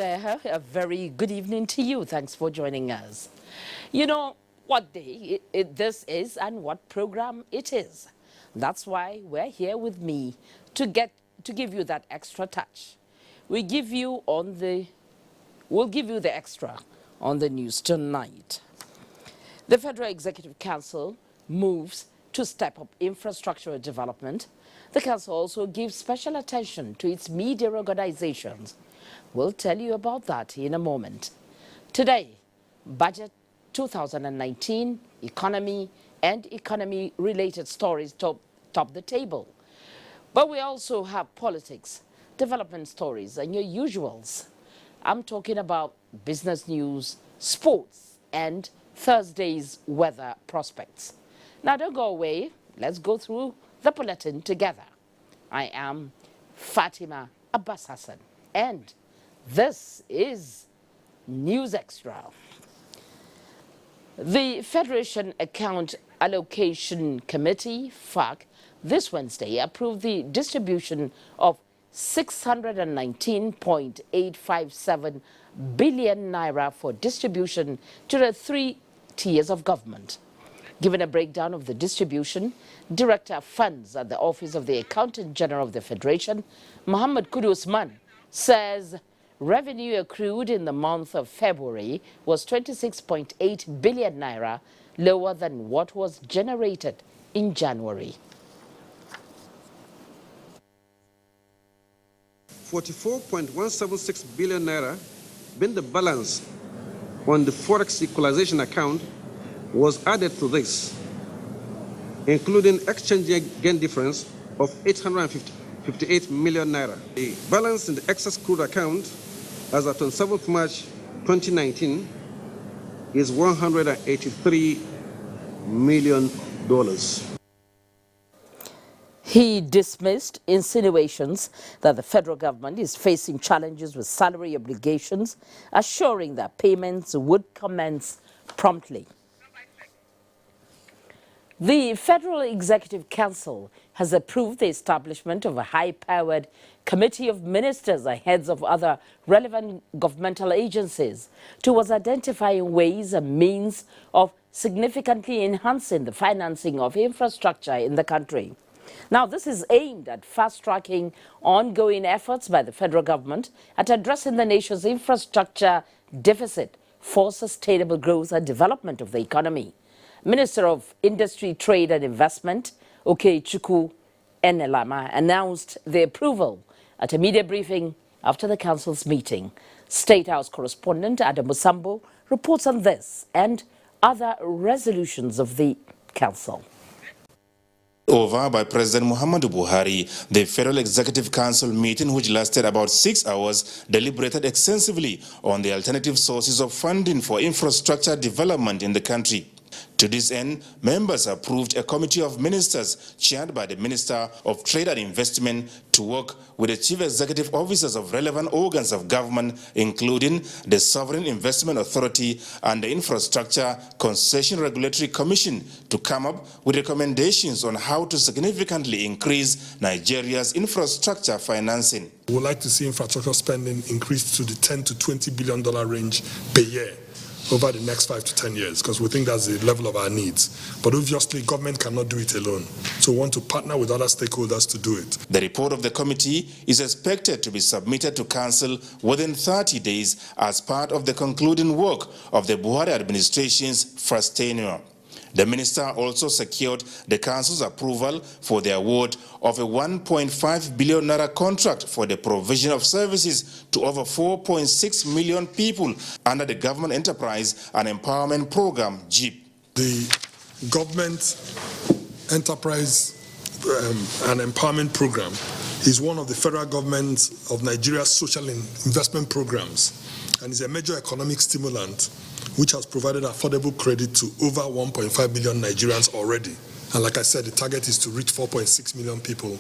there, a very good evening to you. Thanks for joining us. You know what day this is and what program it is. That's why we're here with me to give you that extra touch. We'll give you the extra on the news tonight. The Federal Executive Council moves to step up infrastructural development. The Council also gives special attention to its media organizations. We'll tell you about that in a moment. Today, Budget 2019, economy and economy-related stories top the table. But we also have politics, development stories, and your usuals. I'm talking about business news, sports, and Thursday's weather prospects. Now, don't go away. Let's go through the bulletin together. I am Fatima Abbas Hassan, and this is News Extra. The Federation Account Allocation Committee, FAC, this Wednesday approved the distribution of 619.857 billion naira for distribution to the 3 tiers of government. Given a breakdown of the distribution, Director of Funds at the Office of the Accountant General of the Federation, Muhammad Kudu Usman, says revenue accrued in the month of February was 26.8 billion naira, lower than what was generated in January. 44.176 billion naira, being the balance on the Forex equalization account, was added to this, including exchange gain difference of 858 million naira. The balance in the excess crude account as of 27th March 2019 is $183 million. He dismissed insinuations that the federal government is facing challenges with salary obligations, assuring that payments would commence promptly. The Federal Executive Council has approved the establishment of a high-powered committee of ministers and heads of other relevant governmental agencies towards identifying ways and means of significantly enhancing the financing of infrastructure in the country. Now, this is aimed at fast-tracking ongoing efforts by the federal government at addressing the nation's infrastructure deficit for sustainable growth and development of the economy. Minister of Industry, Trade and Investment, Okechukwu Enelama, announced the approval at a media briefing after the council's meeting. State House correspondent Adam Musambo reports on this and other resolutions of the council. Over by President Muhammadu Buhari, the Federal Executive Council meeting, which lasted about 6 hours, deliberated extensively on the alternative sources of funding for infrastructure development in the country. To this end, members approved a committee of ministers chaired by the Minister of Trade and Investment to work with the chief executive officers of relevant organs of government, including the Sovereign Investment Authority and the Infrastructure Concession Regulatory Commission, to come up with recommendations on how to significantly increase Nigeria's infrastructure financing. We would like to see infrastructure spending increase to the $10 to $20 billion range per year over the next 5 to 10 years, because we think that's the level of our needs. But obviously, government cannot do it alone. So we want to partner with other stakeholders to do it. The report of the committee is expected to be submitted to Council within 30 days as part of the concluding work of the Buhari administration's first tenure. The minister also secured the council's approval for the award of a 1.5 billion naira contract for the provision of services to over 4.6 million people under the Government Enterprise and Empowerment Program, GEP. The Government Enterprise and Empowerment Program is one of the federal government of Nigeria's social investment programs and is a major economic stimulant which has provided affordable credit to over 1.5 million Nigerians already. And like I said, the target is to reach 4.6 million people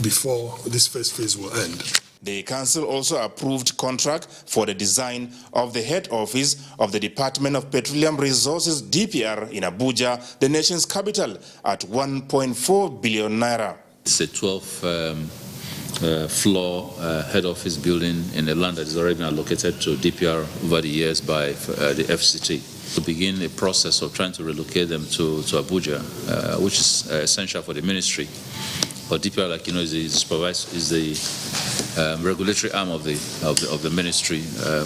before this first phase will end. The council also approved contract for the design of the head office of the Department of Petroleum Resources, DPR, in Abuja, the nation's capital, at 1.4 billion naira. It's a 12 floor head office building in a land that has already been allocated to DPR over the years by the FCT, to begin a process of trying to relocate them to Abuja, which is essential for the ministry. But DPR, like you know, is the regulatory arm of the ministry.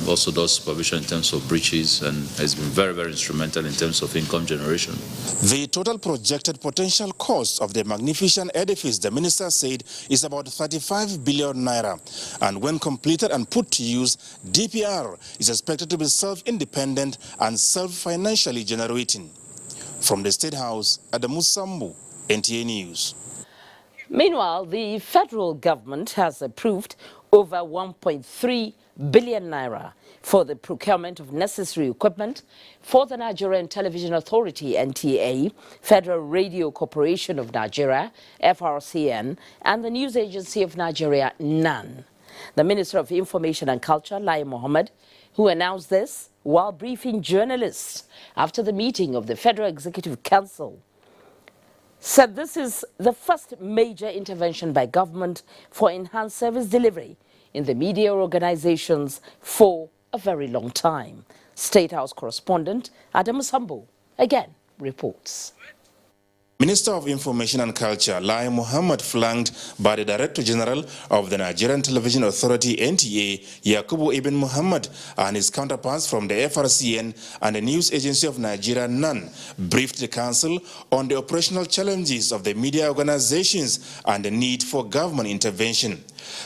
Also does supervision in terms of breaches, and has been very, very instrumental in terms of income generation. The total projected potential cost of the magnificent edifice, the minister said, is about 35 billion naira. And when completed and put to use, DPR is expected to be self-independent and self-financially generating. From the State House, Adamu Sambu, NTA News. Meanwhile, the federal government has approved over 1.3 billion naira for the procurement of necessary equipment for the Nigerian Television Authority, NTA, Federal Radio Corporation of Nigeria, FRCN, and the News Agency of Nigeria, NAN. The Minister of Information and Culture, Lai Mohammed, who announced this while briefing journalists after the meeting of the Federal Executive Council, said this is the first major intervention by government for enhanced service delivery in the media organizations for a very long time. State House correspondent Adam Sambo again reports. Minister of Information and Culture, Lai Mohammed, flanked by the Director General of the Nigerian Television Authority, NTA, Yakubu Ibn Muhammad, and his counterparts from the FRCN and the News Agency of Nigeria, NAN, briefed the Council on the operational challenges of the media organizations and the need for government intervention.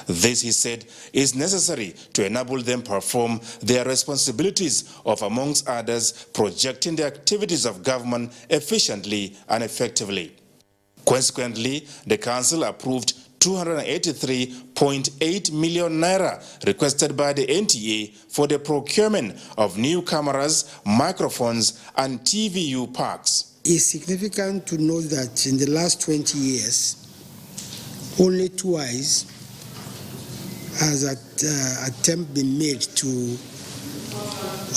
This, he said, is necessary to enable them perform their responsibilities of, amongst others, projecting the activities of government efficiently and effectively. Consequently, the Council approved 283.8 million naira requested by the NTA for the procurement of new cameras, microphones, and TVU parks. It's significant to note that in the last 20 years, only twice has an attempt been made to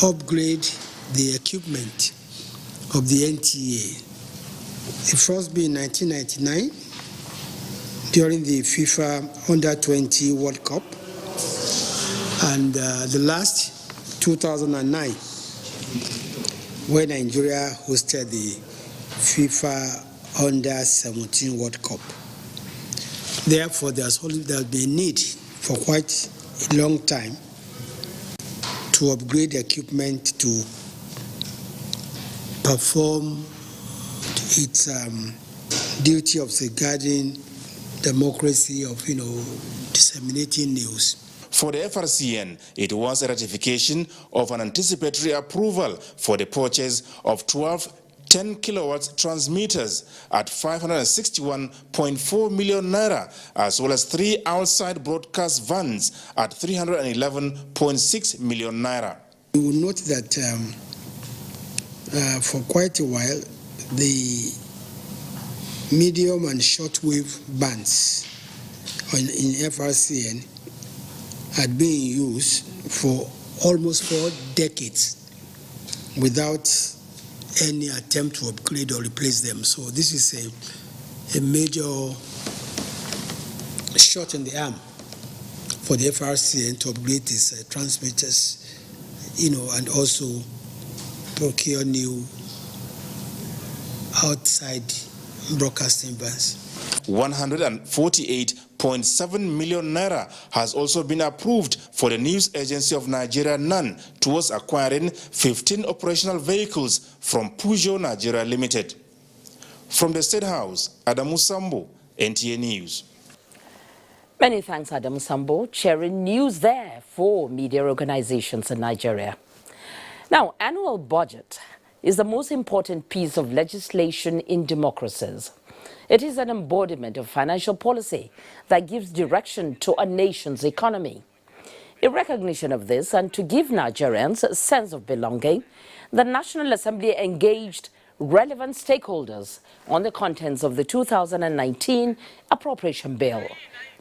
upgrade the equipment of the NTA. The first being in 1999 during the FIFA Under-20 World Cup, and the last 2009 when Nigeria hosted the FIFA Under-17 World Cup. Therefore, there's been a need for quite a long time to upgrade the equipment to perform its duty of safeguarding democracy, of disseminating news. For the FRCN, it was a ratification of an anticipatory approval for the purchase of 12 10 kilowatts transmitters at 561.4 million naira, as well as 3 outside broadcast vans at 311.6 million naira. You will note that for quite a while, the medium and shortwave bands in FRCN had been used for almost 4 decades without any attempt to upgrade or replace them. So this is a major shot in the arm for the FRCN to upgrade its transmitters, and also procure new outside broadcasting bands. 148.7 million naira has also been approved for the News Agency of Nigeria, NAN, towards acquiring 15 operational vehicles from Peugeot Nigeria Limited. From the State House, Adamu Sambo, NTA News. Many thanks, Adamu Sambo, sharing news there for media organizations in Nigeria. Now, annual budget is the most important piece of legislation in democracies. It is an embodiment of financial policy that gives direction to a nation's economy. In recognition of this, and to give Nigerians a sense of belonging, the National Assembly engaged relevant stakeholders on the contents of the 2019 Appropriation Bill.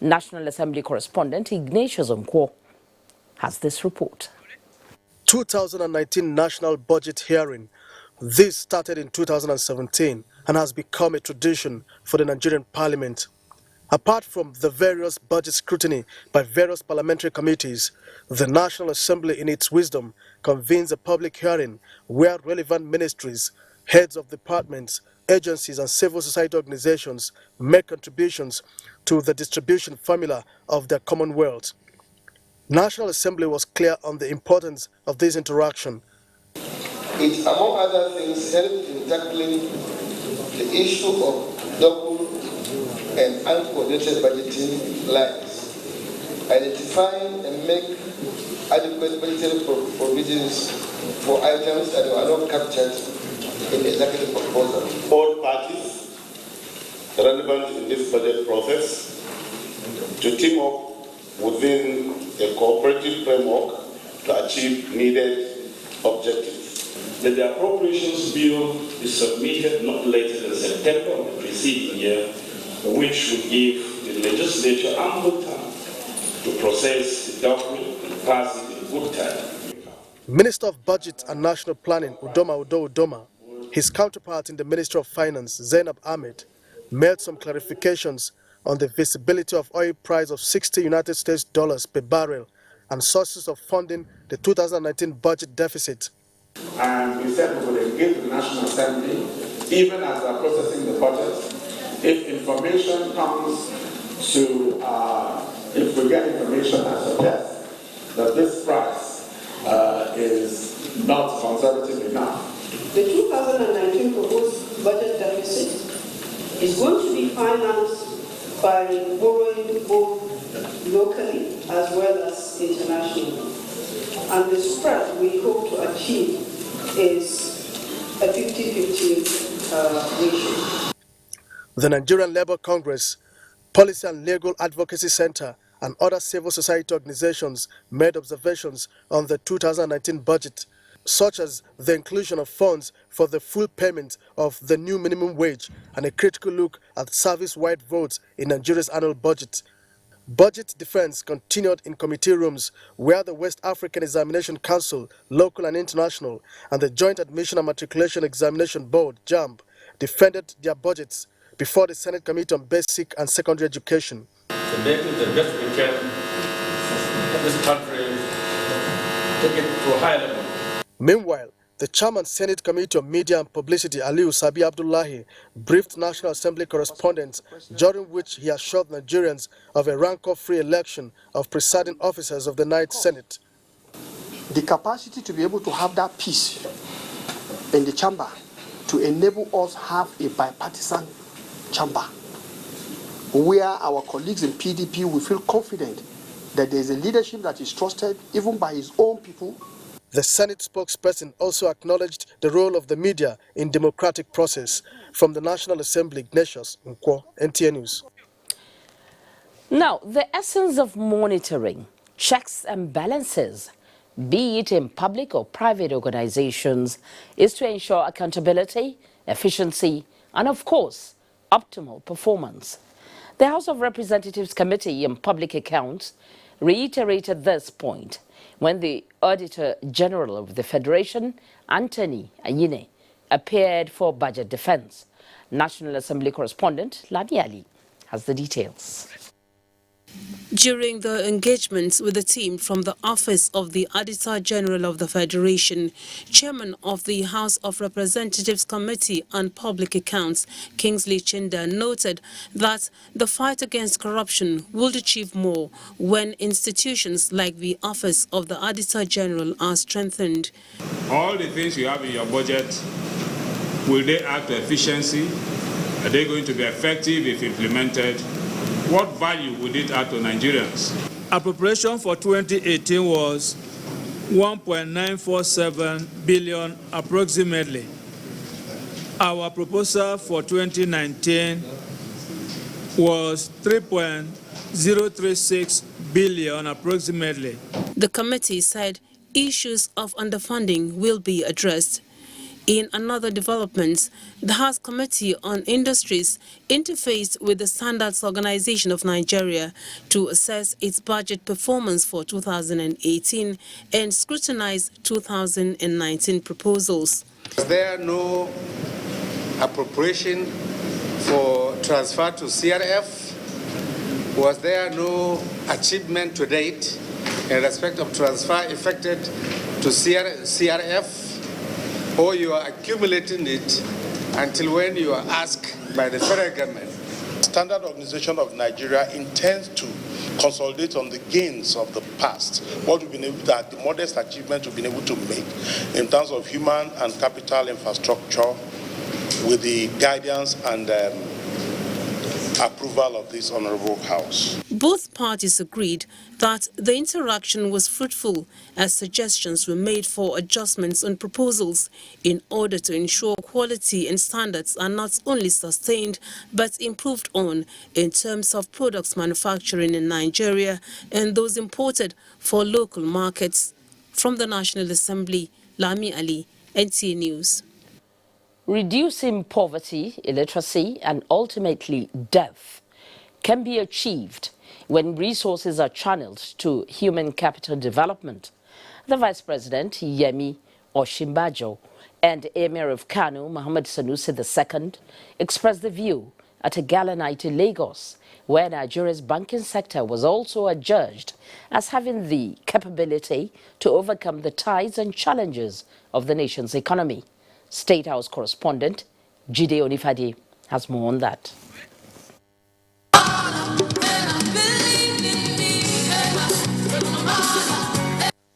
National Assembly correspondent Ignatius Onkwo has this report. 2019 National Budget Hearing. This started in 2017 and has become a tradition for the Nigerian Parliament. Apart from the various budget scrutiny by various parliamentary committees, the National Assembly in its wisdom convenes a public hearing where relevant ministries, heads of departments, agencies and civil society organizations make contributions to the distribution formula of their commonwealth. National Assembly was clear on the importance of this interaction. It, among other things, helped in tackling the issue of double and uncoordinated budgeting lines, identifying and make adequate budgetary provisions for items that were not captured in the executive proposal. All parties relevant in this budget process to team up within a cooperative framework to achieve needed objectives. That the appropriations bill is submitted not later than September of the preceding year, which would give the legislature ample time to process the document and pass it in good time. Minister of Budget and National Planning, Udoma, his counterpart in the Ministry of Finance, Zainab Ahmed, made some clarifications on the visibility of oil price of 60 United States dollars per barrel and sources of funding the 2019 budget deficit. And we said we would engage the National Assembly, even as we are processing the budget. If information comes to, if we get information that suggests that this price is not conservative enough. The 2019 proposed budget deficit is going to be financed by borrowing both locally as well as internationally. And the spread we hope to achieve is a 50-50 ratio. The Nigerian Labour Congress, Policy and Legal Advocacy Center, and other civil society organizations made observations on the 2019 budget, such as the inclusion of funds for the full payment of the new minimum wage and a critical look at service-wide votes in Nigeria's annual budget. Budget defense continued in committee rooms where the West African Examination Council, local and international, and the Joint Admission and Matriculation Examination Board, JAMB, defended their budgets before the Senate Committee on Basic and Secondary Education. To make it the best we can of this country, take it to a higher level. Meanwhile, the Chairman Senate Committee on Media and Publicity, Aliyu Sabi Abdullahi, briefed National Assembly correspondents, during which he assured Nigerians of a rancor-free election of presiding officers of the Ninth Senate. The capacity to be able to have that peace in the chamber to enable us have a bipartisan chamber where our colleagues in PDP will feel confident that there is a leadership that is trusted even by his own people. The Senate spokesperson also acknowledged the role of the media in democratic process. From the National Assembly, Ignatius Nkwo, NTA News. Now, the essence of monitoring, checks and balances, be it in public or private organizations, is to ensure accountability, efficiency, and of course, optimal performance. The House of Representatives Committee on Public Accounts reiterated this point when the Auditor General of the Federation, Anthony Anyine, appeared for budget defense. National Assembly correspondent Lani Ali has the details. During the engagements with the team from the Office of the Auditor General of the Federation, Chairman of the House of Representatives Committee on Public Accounts, Kingsley Chinda, noted that the fight against corruption will achieve more when institutions like the Office of the Auditor General are strengthened. All the things you have in your budget, will they add to efficiency? Are they going to be effective if implemented? What value would it add to Nigerians? Appropriation for 2018 was 1.947 billion approximately. Our proposal for 2019 was 3.036 billion approximately. The committee said issues of underfunding will be addressed. In another development, the House Committee on Industries interfaced with the Standards Organization of Nigeria to assess its budget performance for 2018 and scrutinize 2019 proposals. Is there no appropriation for transfer to CRF Was there no achievement to date in respect of transfer effected to CRF, or you are accumulating it until when you are asked by the federal government? Standard Organization of Nigeria intends to consolidate on the gains of the past, what we've been able to, the modest achievements we've been able to make in terms of human and capital infrastructure, with the guidance and approval of this Honorable House. Both parties agreed that the interaction was fruitful as suggestions were made for adjustments on proposals in order to ensure quality and standards are not only sustained but improved on in terms of products manufacturing in Nigeria and those imported for local markets. From the National Assembly, Lami Ali, NTA News. Reducing poverty, illiteracy, and ultimately death can be achieved when resources are channeled to human capital development. The Vice President, Yemi Osinbajo, and Emir of Kano, Mohammed Sanusi II, expressed the view at a gala night in Lagos, where Nigeria's banking sector was also adjudged as having the capability to overcome the ties and challenges of the nation's economy. State House correspondent Jide Onifade has more on that.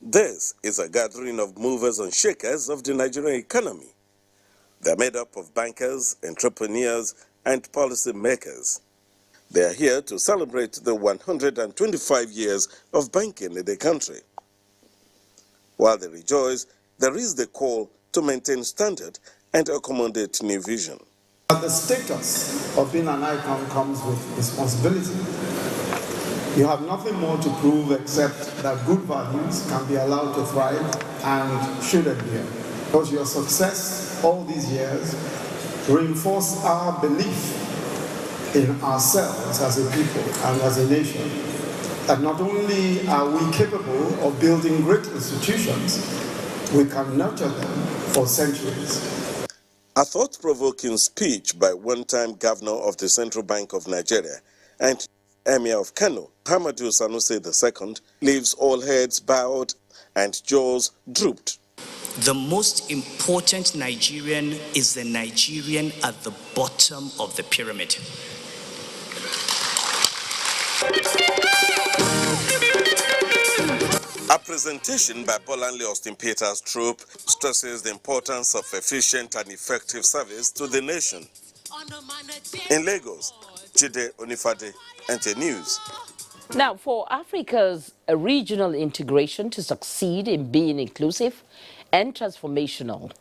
This is a gathering of movers and shakers of the Nigerian economy. They're made up of bankers, entrepreneurs, and policy makers. They are here to celebrate the 125 years of banking in the country. While they rejoice, there is the call to maintain standard and accommodate new vision. The status of being an icon comes with responsibility. You have nothing more to prove except that good values can be allowed to thrive and should endure. Because your success all these years reinforce our belief in ourselves as a people and as a nation, that not only are we capable of building great institutions, we can nurture them for centuries. A thought-provoking speech by one-time governor of the Central Bank of Nigeria and Emir of Kano, Muhammadu Sanusi II, leaves all heads bowed and jaws drooped. The most important Nigerian is the Nigerian at the bottom of the pyramid. A presentation by Bolanle Austin Peters Troop stresses the importance of efficient and effective service to the nation. In Lagos, Jide Onifade, NTA News. Now, for Africa's regional integration to succeed in being inclusive and transformational,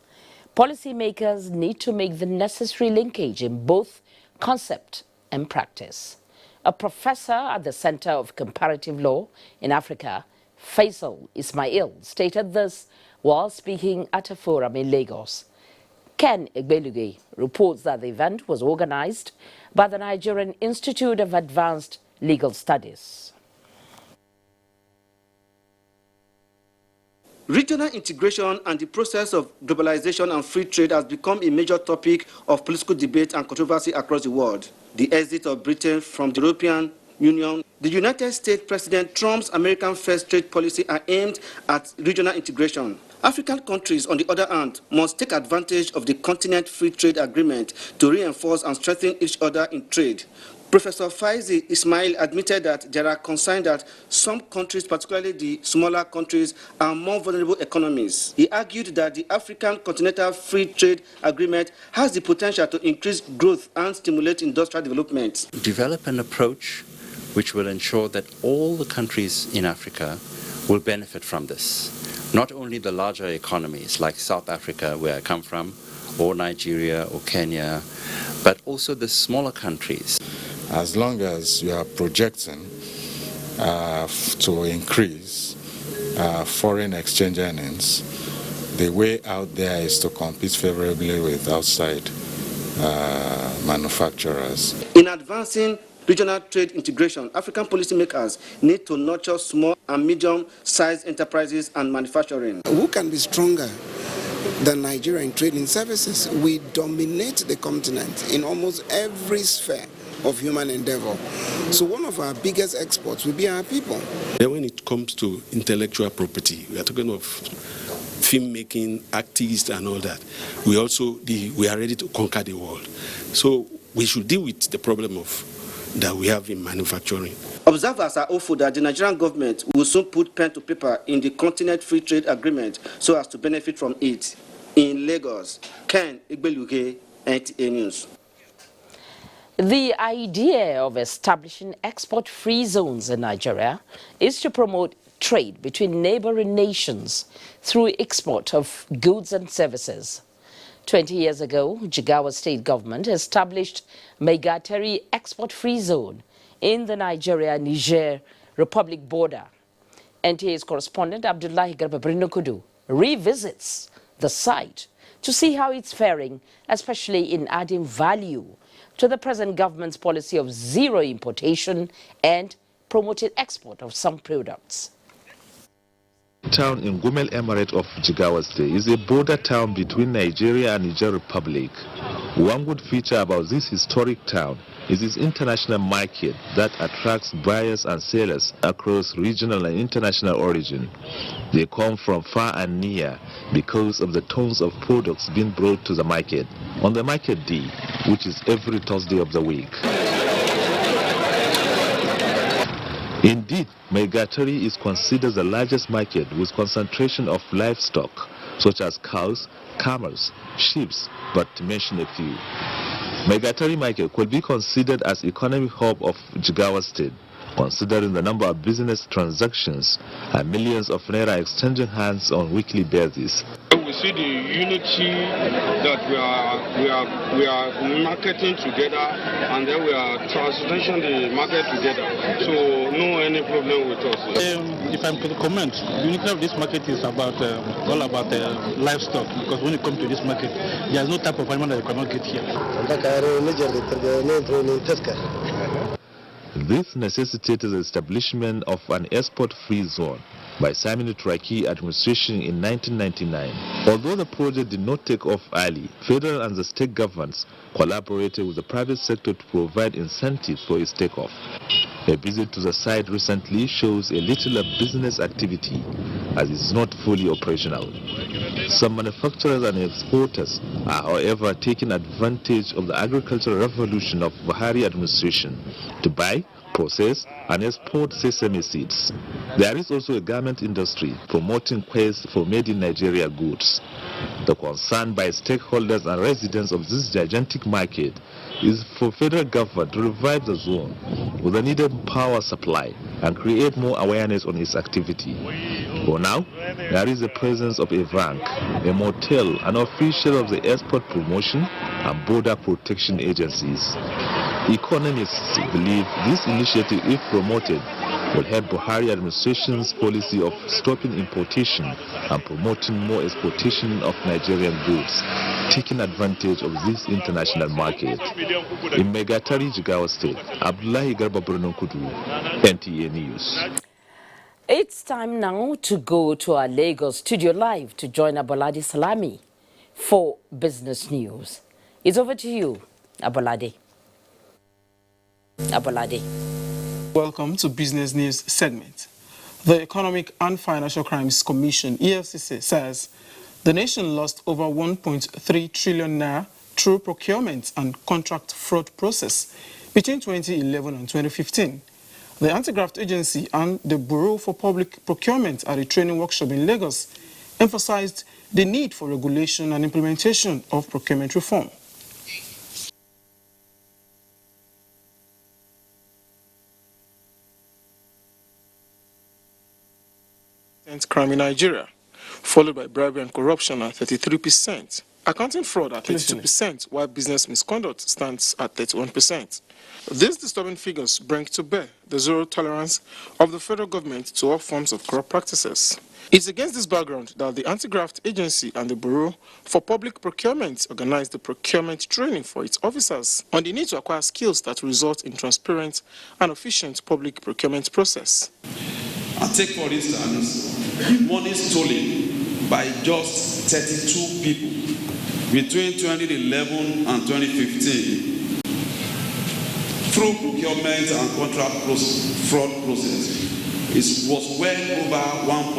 policymakers need to make the necessary linkage in both concept and practice. A professor at the Center of Comparative Law in Africa, Faisal Ismail, stated this while speaking at a forum in Lagos. Ken Egbeluge reports that the event was organized by the Nigerian Institute of Advanced Legal Studies. Regional integration and the process of globalization and free trade has become a major topic of political debate and controversy across the world. The exit of Britain from the European Union, the United States President Trump's American First trade policy are aimed at regional integration. African countries, on the other hand, must take advantage of the continent free trade agreement to reinforce and strengthen each other in trade. Professor Faisal Ismail admitted that there are concerns that some countries, particularly the smaller countries, are more vulnerable economies. He argued that the African Continental Free Trade Agreement has the potential to increase growth and stimulate industrial development. Develop an approach which will ensure that all the countries in Africa will benefit from this. Not only the larger economies like South Africa, where I come from, or Nigeria or Kenya, but also the smaller countries. As long as you are projecting to increase foreign exchange earnings, the way out there is to compete favorably with outside manufacturers. In advancing regional trade integration, African policymakers need to nurture small and medium-sized enterprises and manufacturing. Who can be stronger than Nigeria in trading services? We dominate the continent in almost every sphere. of human endeavor. So one of our biggest exports will be our people. Then when it comes to intellectual property, we are talking of filmmaking, artists and all that. We are ready to conquer the world. So we should deal with the problem that we have in manufacturing. Observers are hopeful that the Nigerian government will soon put pen to paper in the Continent Free Trade Agreement so as to benefit from it. In Lagos, Ken Igbeluge, NTA News. The idea of establishing export-free zones in Nigeria is to promote trade between neighboring nations through export of goods and services. 20 years ago, Jigawa State Government established Megateri Export-Free Zone in the Nigeria-Niger Republic border. NTA's correspondent Abdullahi Garba revisits the site to see how it's faring, especially in adding value to the present government's policy of zero importation and promoting export of some products. Town in Gumel Emirate of Jigawa State is a border town between Nigeria and Niger Republic. One good feature about this historic town is its international market that attracts buyers and sellers across regional and international origin. They come from far and near because of the tons of products being brought to the market on the market day, which is every Thursday of the week. Indeed, Megateri is considered the largest market with concentration of livestock such as cows, camels, sheep, but to mention a few. Megateri market could be considered as economic hub of Jigawa State, considering the number of business transactions and millions of naira exchanging hands on weekly basis. We see the unity that we are marketing together, and then we are transitioning the market together. So no any problem with us. If I could comment, the unity of this market is about all about livestock, because when you come to this market, there is no type of animal that you cannot get here. This necessitated the establishment of an export-free zone by Saminu Turaki administration in 1999. Although the project did not take off early, federal and the state governments collaborated with the private sector to provide incentives for its takeoff. A visit to the site recently shows a little of business activity as it is not fully operational. Some manufacturers and exporters are, however, taking advantage of the agricultural revolution of Buhari administration to buy, process and export sesame seeds. There is also a garment industry promoting quest for made in Nigeria goods. The concern by stakeholders and residents of this gigantic market is for federal government to revive the zone with the needed power supply and create more awareness on its activity. For now, there is the presence of a bank, a motel, an official of the export promotion and border protection agencies. Economists believe this initiative, if promoted, will help Buhari administration's policy of stopping importation and promoting more exportation of Nigerian goods, taking advantage of this international market. In Megateri, Jigawa State, Abdullahi Garba Kudu, NTA News. It's time now to go to our Lagos studio live to join Abolade Salami for business news. It's over to you, Abolade. Welcome to Business News segment. The Economic and Financial Crimes Commission, EFCC, says the nation lost over 1.3 trillion naira through procurement and contract fraud process between 2011 and 2015. The Anti-Graft Agency and the Bureau for Public Procurement at a training workshop in Lagos emphasized the need for regulation and implementation of procurement reform. Crime in Nigeria, followed by bribery and corruption at 33%, accounting fraud at 32%, while business misconduct stands at 31%. These disturbing figures bring to bear the zero tolerance of the federal government to all forms of corrupt practices. It's against this background that the Anti-Graft Agency and the Bureau for Public Procurement organized the procurement training for its officers on the need to acquire skills that result in transparent and efficient public procurement process. Take for instance, money stolen by just 32 people between 2011 and 2015 through procurement and contract fraud process was well over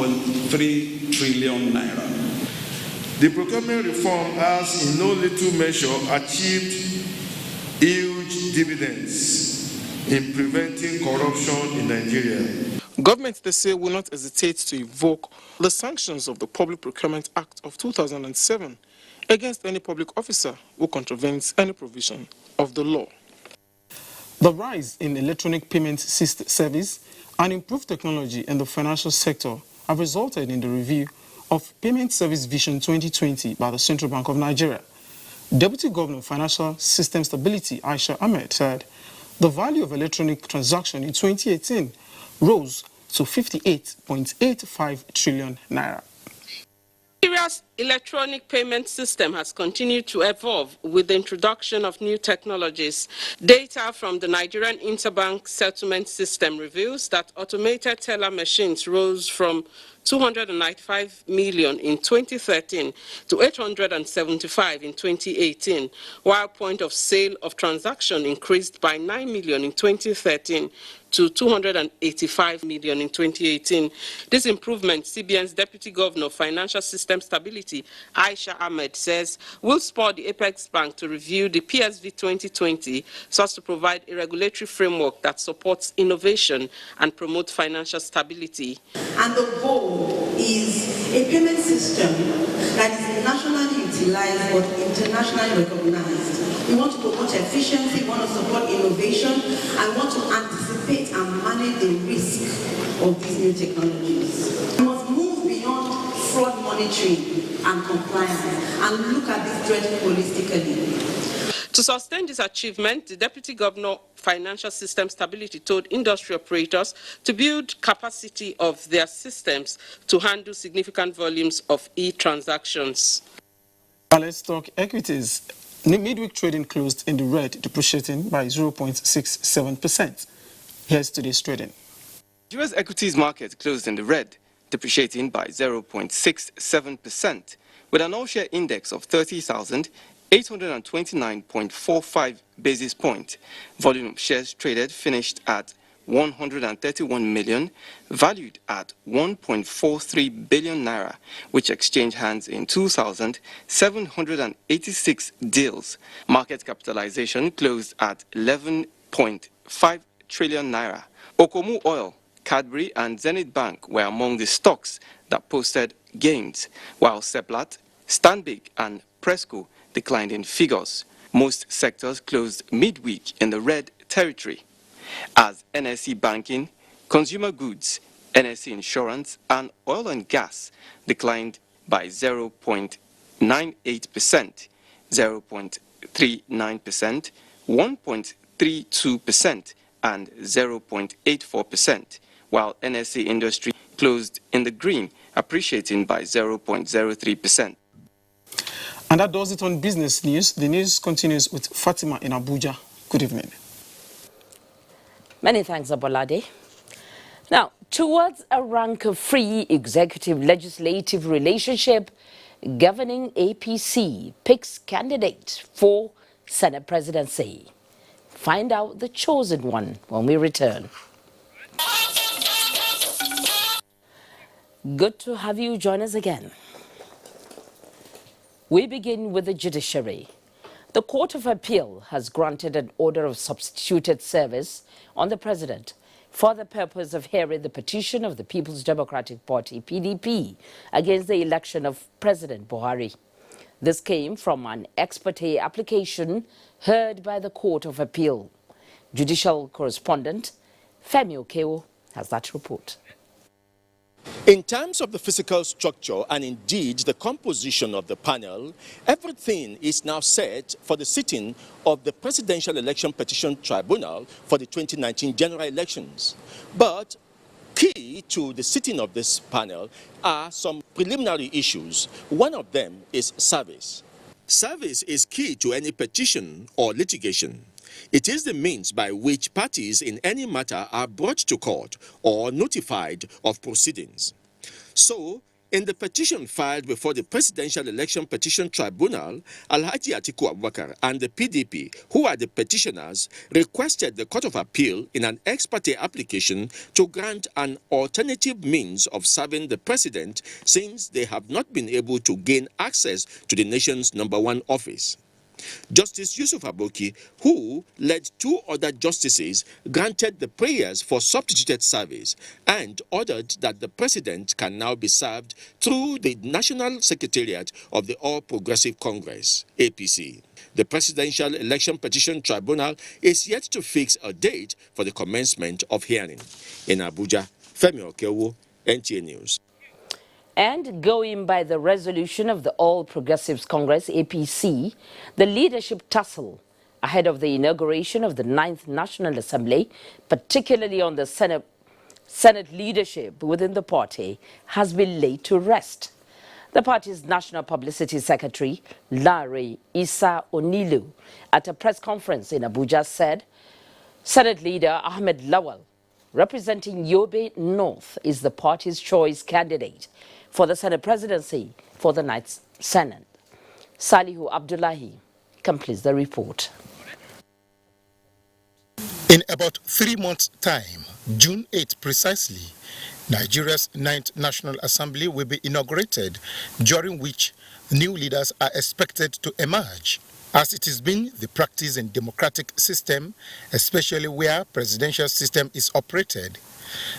1.3 trillion naira. The procurement reform has in no little measure achieved huge dividends in preventing corruption in Nigeria. Government, they say, will not hesitate to invoke the sanctions of the Public Procurement Act of 2007 against any public officer who contravenes any provision of the law. The rise in electronic payment service and improved technology in the financial sector have resulted in the review of Payment Service Vision 2020 by the Central Bank of Nigeria. Deputy Governor of Financial System Stability, Aisha Ahmed, said the value of electronic transaction in 2018 rose to 58.85 trillion naira. Nigeria's electronic payment system has continued to evolve with the introduction of new technologies. Data from the Nigerian Interbank Settlement System reveals that automated teller machines rose from 295 million in 2013 to 875 in 2018, while point of sale of transaction increased by 9 million in 2013 to 285 million in 2018. This improvement, CBN's Deputy Governor of Financial System Stability, Aisha Ahmed, says will spur the Apex Bank to review the PSV 2020 so as to provide a regulatory framework that supports innovation and promotes financial stability. And the goal is a payment system that is nationally utilized but internationally recognized. We want to promote efficiency, we want to support innovation, and we want to anticipate and manage the risk of these new technologies. We must move beyond fraud monitoring and compliance and look at this threat holistically. To sustain this achievement, the Deputy Governor of Financial System Stability told industry operators to build capacity of their systems to handle significant volumes of e-transactions. Let's talk equities. Midweek trading closed in the red, depreciating by 0.67%. Here's today's trading. U.S. equities market closed in the red, depreciating by 0.67%, with an all-share index of 30,829.45 basis points. Volume of shares traded finished at 131 million, valued at 1.43 billion naira, which exchanged hands in 2,786 deals. Market capitalization closed at 11.5 trillion naira. Okomu Oil, Cadbury and Zenith Bank were among the stocks that posted gains, while Seplat, Stanbic and Presco declined in figures. Most sectors closed midweek in the red territory, as NSE Banking, Consumer Goods, NSE Insurance and Oil and Gas declined by 0.98%, 0.39%, 1.32% and 0.84%, while NSE Industry closed in the green, appreciating by 0.03%. And that does it on business news. The news continues with Fatima in Abuja. Good evening. Many thanks, Abolade. Now, towards a rank-free executive-legislative relationship, governing APC picks candidate for Senate presidency. Find out the chosen one when we return. Good to have you join us again. We begin with the judiciary. The Court of Appeal has granted an order of substituted service on the President for the purpose of hearing the petition of the People's Democratic Party, PDP, against the election of President Buhari. This came from an ex parte application heard by the Court of Appeal. Judicial correspondent Femi Okeo has that report. In terms of the physical structure and indeed the composition of the panel, everything is now set for the sitting of the Presidential Election Petition Tribunal for the 2019 general elections. But key to the sitting of this panel are some preliminary issues. One of them is service. Service is key to any petition or litigation. It is the means by which parties in any matter are brought to court or notified of proceedings. So, In the petition filed before the Presidential Election Petition Tribunal, Alhaji Atiku Abubakar and the PDP, who are the petitioners, requested the Court of Appeal in an ex parte application to grant an alternative means of serving the president since they have not been able to gain access to the nation's #1 office. Justice Yusuf Aboki, who led 2 other justices, granted the prayers for substituted service and ordered that the president can now be served through the National Secretariat of the All Progressive Congress, APC. The Presidential Election Petition Tribunal is yet to fix a date for the commencement of hearing. In Abuja, Femi Okewo, NTA News. And going by the resolution of the All Progressives Congress, APC, the leadership tussle ahead of the inauguration of the 9th National Assembly, particularly on the Senate leadership within the party, has been laid to rest. The party's National Publicity Secretary, Lanre Issa Onilu, at a press conference in Abuja said, Senate leader Ahmed Lawal, representing Yobe North, is the party's choice candidate for the Senate presidency for the 9th Senate. Salihu Abdullahi completes the report. In about 3 months' time, June 8 precisely, Nigeria's 9th National Assembly will be inaugurated, during which new leaders are expected to emerge. As it has been the practice in democratic system, especially where presidential system is operated,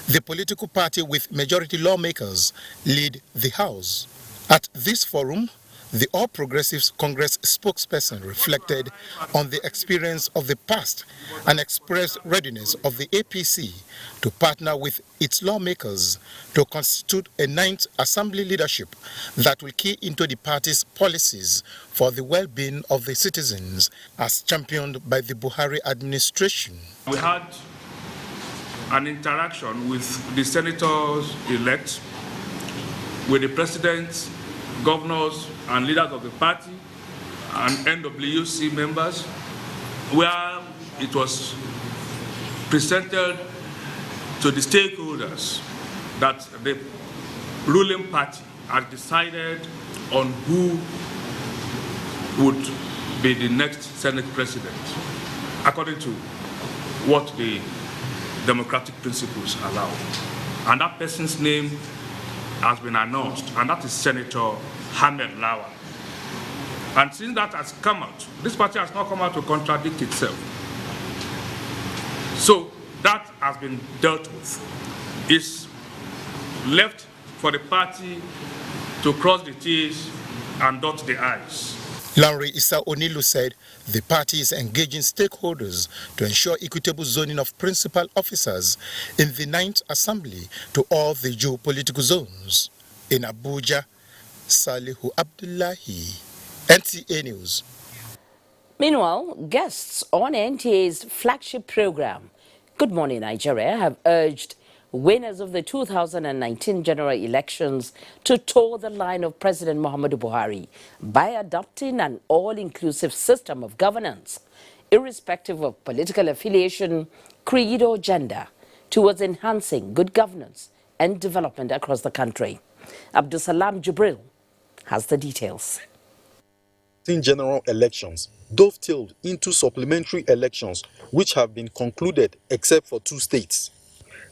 the political party with majority lawmakers lead the House. At this forum, the All Progressives Congress spokesperson reflected on the experience of the past and expressed readiness of the APC to partner with its lawmakers to constitute a 9th Assembly leadership that will key into the party's policies for the well-being of the citizens as championed by the Buhari administration. We had an interaction with the senators-elect, with the president, governors, and leaders of the party, and NWC members, where it was presented to the stakeholders that the ruling party had decided on who would be the next Senate president, according to what the democratic principles allow. And that person's name has been announced, and that is Senator Ahmed Lawal. And since that has come out, this party has not come out to contradict itself. So that has been dealt with. It's left for the party to cross the T's and dot the I's. Lanre Issa Onilu said the party is engaging stakeholders to ensure equitable zoning of principal officers in the 9th Assembly to all the geopolitical zones. In Abuja, Salihu Abdullahi, NTA News. Meanwhile, guests on NTA's flagship program, Good Morning Nigeria, have urged winners of the 2019 general elections to toe the line of President Muhammadu Buhari by adopting an all-inclusive system of governance, irrespective of political affiliation, creed or gender, towards enhancing good governance and development across the country. Abdusalam Jibril has the details. General elections dovetailed into supplementary elections which have been concluded except for 2 states.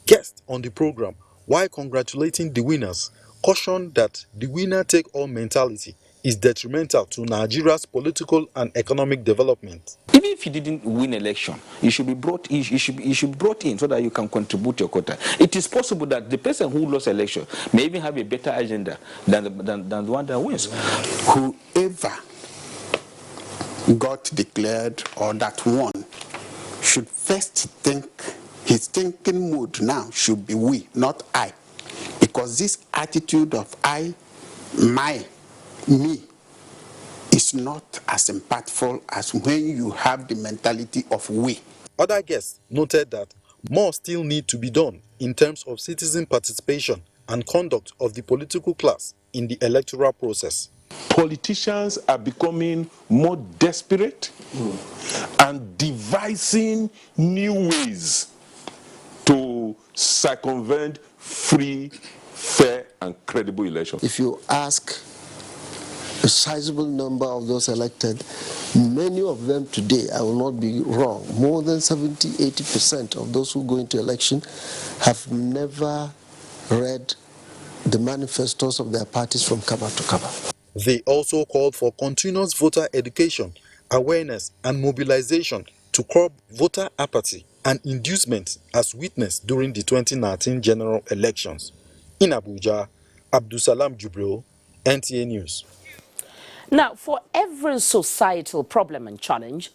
Guests on the program, while congratulating the winners, cautioned that the winner-take-all mentality is detrimental to Nigeria's political and economic development. Even if you didn't win election, you should be brought in, you should be brought in so that you can contribute your quota. It is possible that the person who lost election may even have a better agenda than the one that wins. Whoever got declared or that won should first think, his thinking mood now should be we, not I. Because this attitude of I, my, me, is not as impactful as when you have the mentality of we. Other guests noted that more still need to be done in terms of citizen participation and conduct of the political class in the electoral process. Politicians are becoming more desperate and devising new ways to circumvent free, fair, and credible elections. If you ask a sizable number of those elected, many of them today, I will not be wrong, more than 70–80% of those who go into election have never read the manifestos of their parties from cover to cover. They also called for continuous voter education, awareness, and mobilization to curb voter apathy and inducement as witnessed during the 2019 general elections. In Abuja, Abdusalam Jubril, NTA News. Now, for every societal problem and challenge,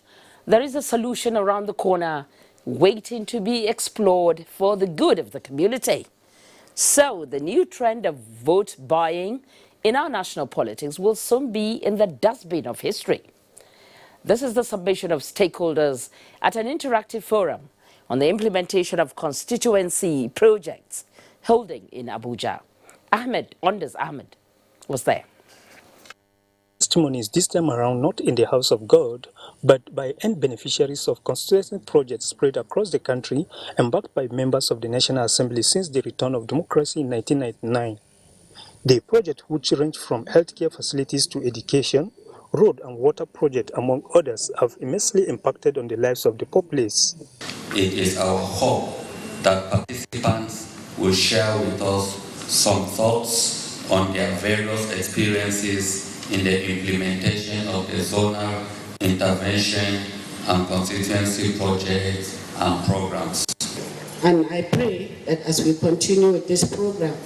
there is a solution around the corner waiting to be explored for the good of the community. So, the new trend of vote buying in our national politics will soon be in the dustbin of history. This is the submission of stakeholders at an interactive forum on the implementation of constituency projects holding in Abuja. Ahmed was there. Testimonies this time around not in the house of God, but by end beneficiaries of constituency projects spread across the country and backed by members of the National Assembly since the return of democracy in 1999. The project, which range from healthcare facilities to education, road and water projects, among others, have immensely impacted on the lives of the populace. It is our hope that participants will share with us some thoughts on their various experiences in the implementation of the zonal intervention and constituency projects and programs. And I pray that as we continue with this program,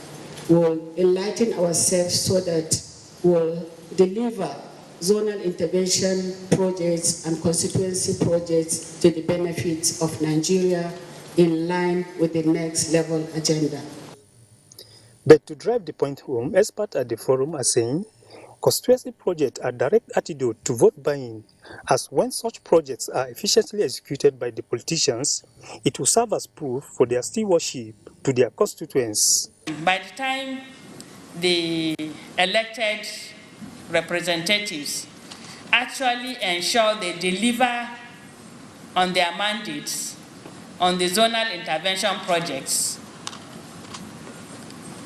we'll enlighten ourselves so that we'll deliver zonal intervention projects and constituency projects to the benefits of Nigeria in line with the next level agenda. But to drive the point home, experts at the forum are saying constituency projects are direct antidote to vote buying, as when such projects are efficiently executed by the politicians, it will serve as proof for their stewardship to their constituents. By the time the elected representatives actually ensure they deliver on their mandates on the zonal intervention projects,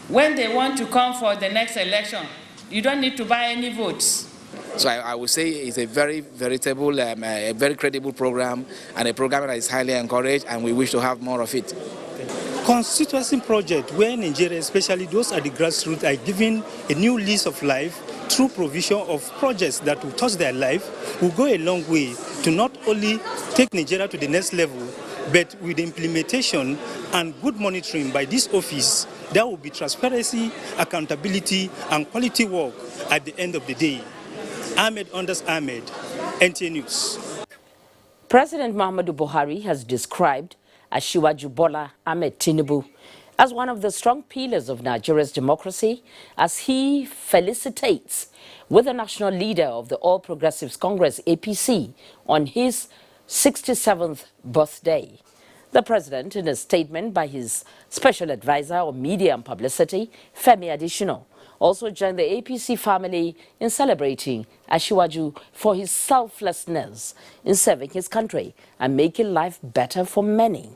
when they want to come for the next election, you don't need to buy any votes. So I would say it's a very veritable, a very credible program, and a program that is highly encouraged, and we wish to have more of it. Constituency project where Nigeria, especially those at the grassroots, are given a new lease of life through provision of projects that will touch their life, will go a long way to not only take Nigeria to the next level, but with the implementation and good monitoring by this office, there will be transparency, accountability, and quality work at the end of the day. Ahmed, NTA News. President Muhammadu Buhari has described Asiwaju Bola Ahmed Tinubu as one of the strong pillars of Nigeria's democracy, as he felicitates with the national leader of the All Progressives Congress, APC, on his 67th birthday. The president, in a statement by his special advisor on media and publicity, Femi Adesina, also joined the APC family in celebrating Asiwaju for his selflessness in serving his country and making life better for many.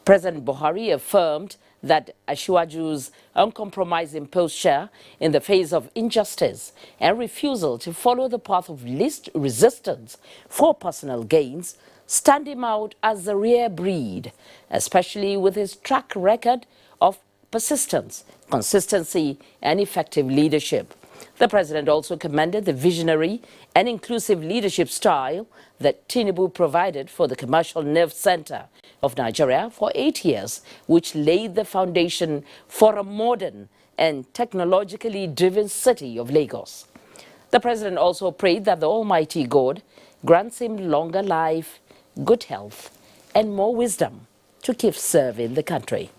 President Buhari affirmed that Asiwaju's uncompromising posture in the face of injustice and refusal to follow the path of least resistance for personal gains stand him out as a rare breed, especially with his track record of persistence, consistency, and effective leadership. The president also commended the visionary and inclusive leadership style that Tinubu provided for the commercial nerve center of Nigeria for 8 years, which laid the foundation for a modern and technologically driven city of Lagos. The president also prayed that the Almighty God grants him longer life, good health, and more wisdom to keep serving the country.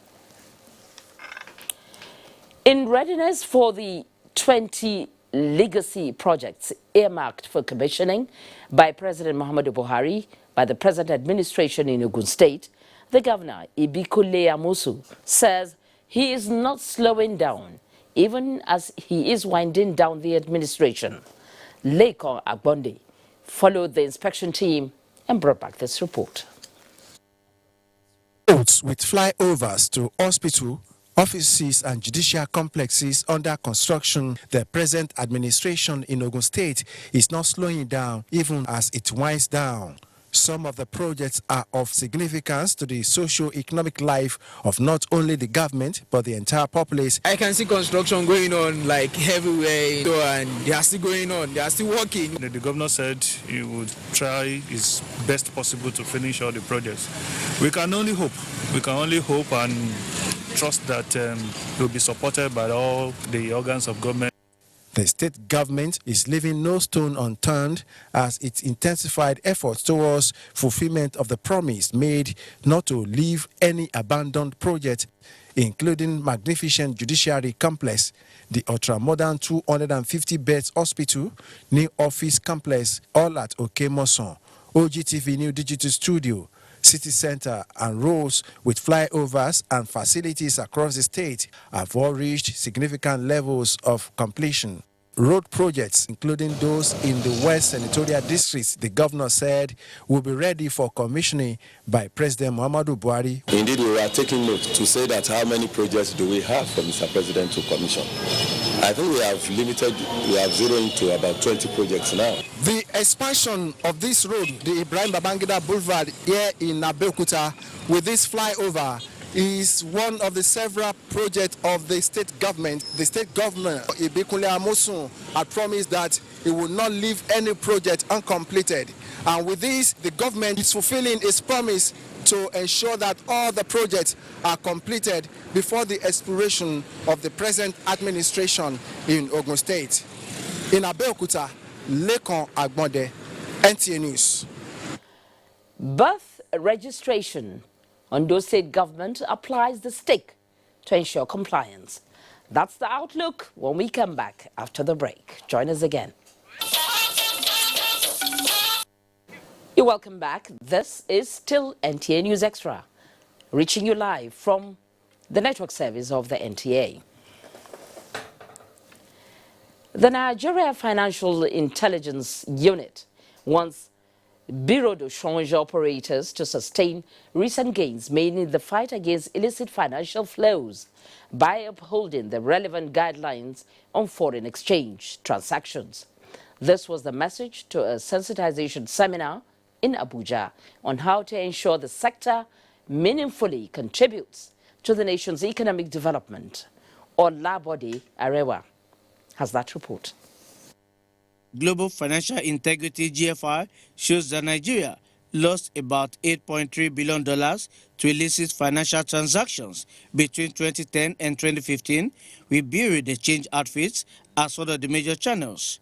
In readiness for the 20 legacy projects earmarked for commissioning by President Muhammadu Buhari by the present administration in Ogun State, the governor, Ibikule Amosu, says he is not slowing down, even as he is winding down the administration. Lekon Agbonde followed the inspection team and brought back this report. Roads with flyovers to hospital, Offices and judicial complexes under construction. The present administration in Ogun State is not slowing down even as it winds down. Some of the projects are of significance to the socio-economic life of not only the government but the entire populace. I can see construction going on like everywhere, and they are still going on, they are still working. The governor said he would try his best possible to finish all the projects. We can only hope. We can only hope and trust that it will be supported by all the organs of government. The state government is leaving no stone unturned as it intensified efforts towards fulfillment of the promise made not to leave any abandoned project, including magnificent judiciary complex, the ultra-modern 250 beds hospital, new office complex, all at Okemoson, OGTV New Digital Studio, City Center and roads with flyovers and facilities across the state have all reached significant levels of completion. Road projects, including those in the West Senatorial Districts, the governor said will be ready for commissioning by President Muhammadu Buhari. Indeed, we are taking note to say that how many projects do we have for Mr. President to commission. I think we have zeroed into about 20 projects now. The expansion of this road, the Ibrahim Babangida Boulevard here in Abuja, with this flyover, is one of the several projects of the state government. The state governor, Ibikunle Amosun, had promised that it will not leave any project uncompleted. And with this, the government is fulfilling its promise to ensure that all the projects are completed before the expiration of the present administration in Ogun State. In Abeokuta, Lekon Agbonde, NTA News. Birth registration. Ondo State government applies the stick to ensure compliance. That's the outlook when we come back after the break. Join us again. You're welcome back. This is still NTA News Extra, reaching you live from the network service of the NTA. The Nigeria Financial Intelligence Unit wants Bureau de Change operators to sustain recent gains made in the fight against illicit financial flows by upholding the relevant guidelines on foreign exchange transactions. This was the message to a sensitization seminar in Abuja on how to ensure the sector meaningfully contributes to the nation's economic development. Olabode Arewa has that report. Global Financial Integrity GFI shows that Nigeria lost about $8.3 billion to illicit financial transactions between 2010 and 2015, with Bureau de Change outfits as one of the major channels.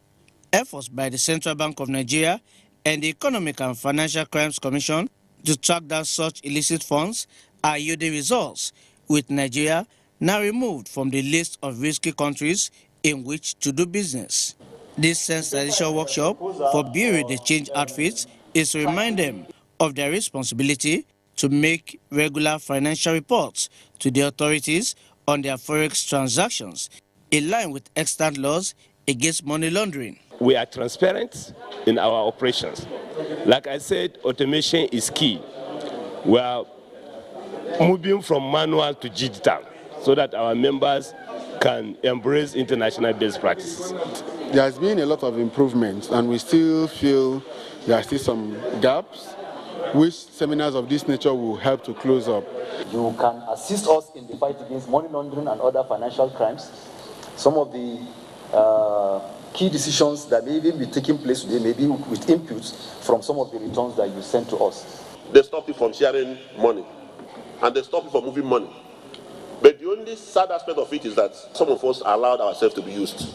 Efforts by the Central Bank of Nigeria and the Economic and Financial Crimes Commission to track down such illicit funds are yielding results, with Nigeria now removed from the list of risky countries in which to do business. This sensitization workshop for Bureau de Change outfits is to remind them of their responsibility to make regular financial reports to the authorities on their forex transactions, in line with extant laws against money laundering. We are transparent in our operations. Like I said, automation is key. We are moving from manual to digital so that our members can embrace international best practices. There has been a lot of improvements, and we still feel there are still some gaps, which seminars of this nature will help to close up. You can assist us in the fight against money laundering and other financial crimes. Some of the key decisions that may even be taking place today may be with inputs from some of the returns that you send to us. They stop you from sharing money, and they stop you from moving money. But the only sad aspect of it is that some of us allowed ourselves to be used.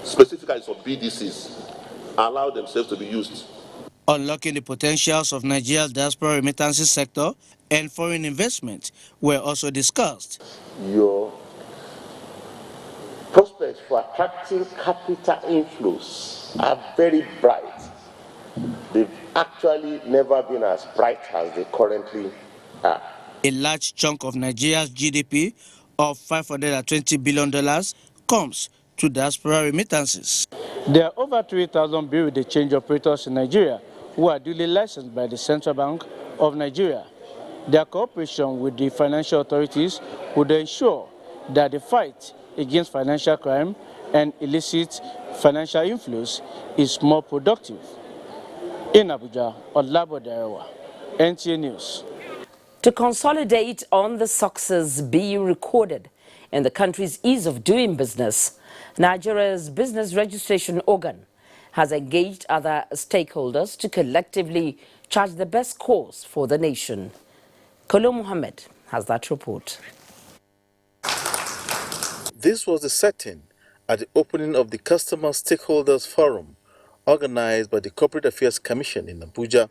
Specifically some BDCs allowed themselves to be used. Unlocking the potentials of Nigeria's diaspora remittances sector and foreign investment were also discussed. Your prospects for attracting capital inflows are very bright. They've actually never been as bright as they currently are. A large chunk of Nigeria's GDP of $520 billion comes through diaspora remittances. There are over 3,000 Bureau de Change operators in Nigeria who are duly licensed by the Central Bank of Nigeria. Their cooperation with the financial authorities would ensure that the fight against financial crime and illicit financial inflows is more productive. In Abuja, Olabo Darewa, NTA News. To consolidate on the success being recorded in the country's ease of doing business, Nigeria's business registration organ has engaged other stakeholders to collectively chart the best course for the nation. Kolo Muhammad has that report. This was the setting at the opening of the Customer Stakeholders Forum, organized by the Corporate Affairs Commission in Abuja.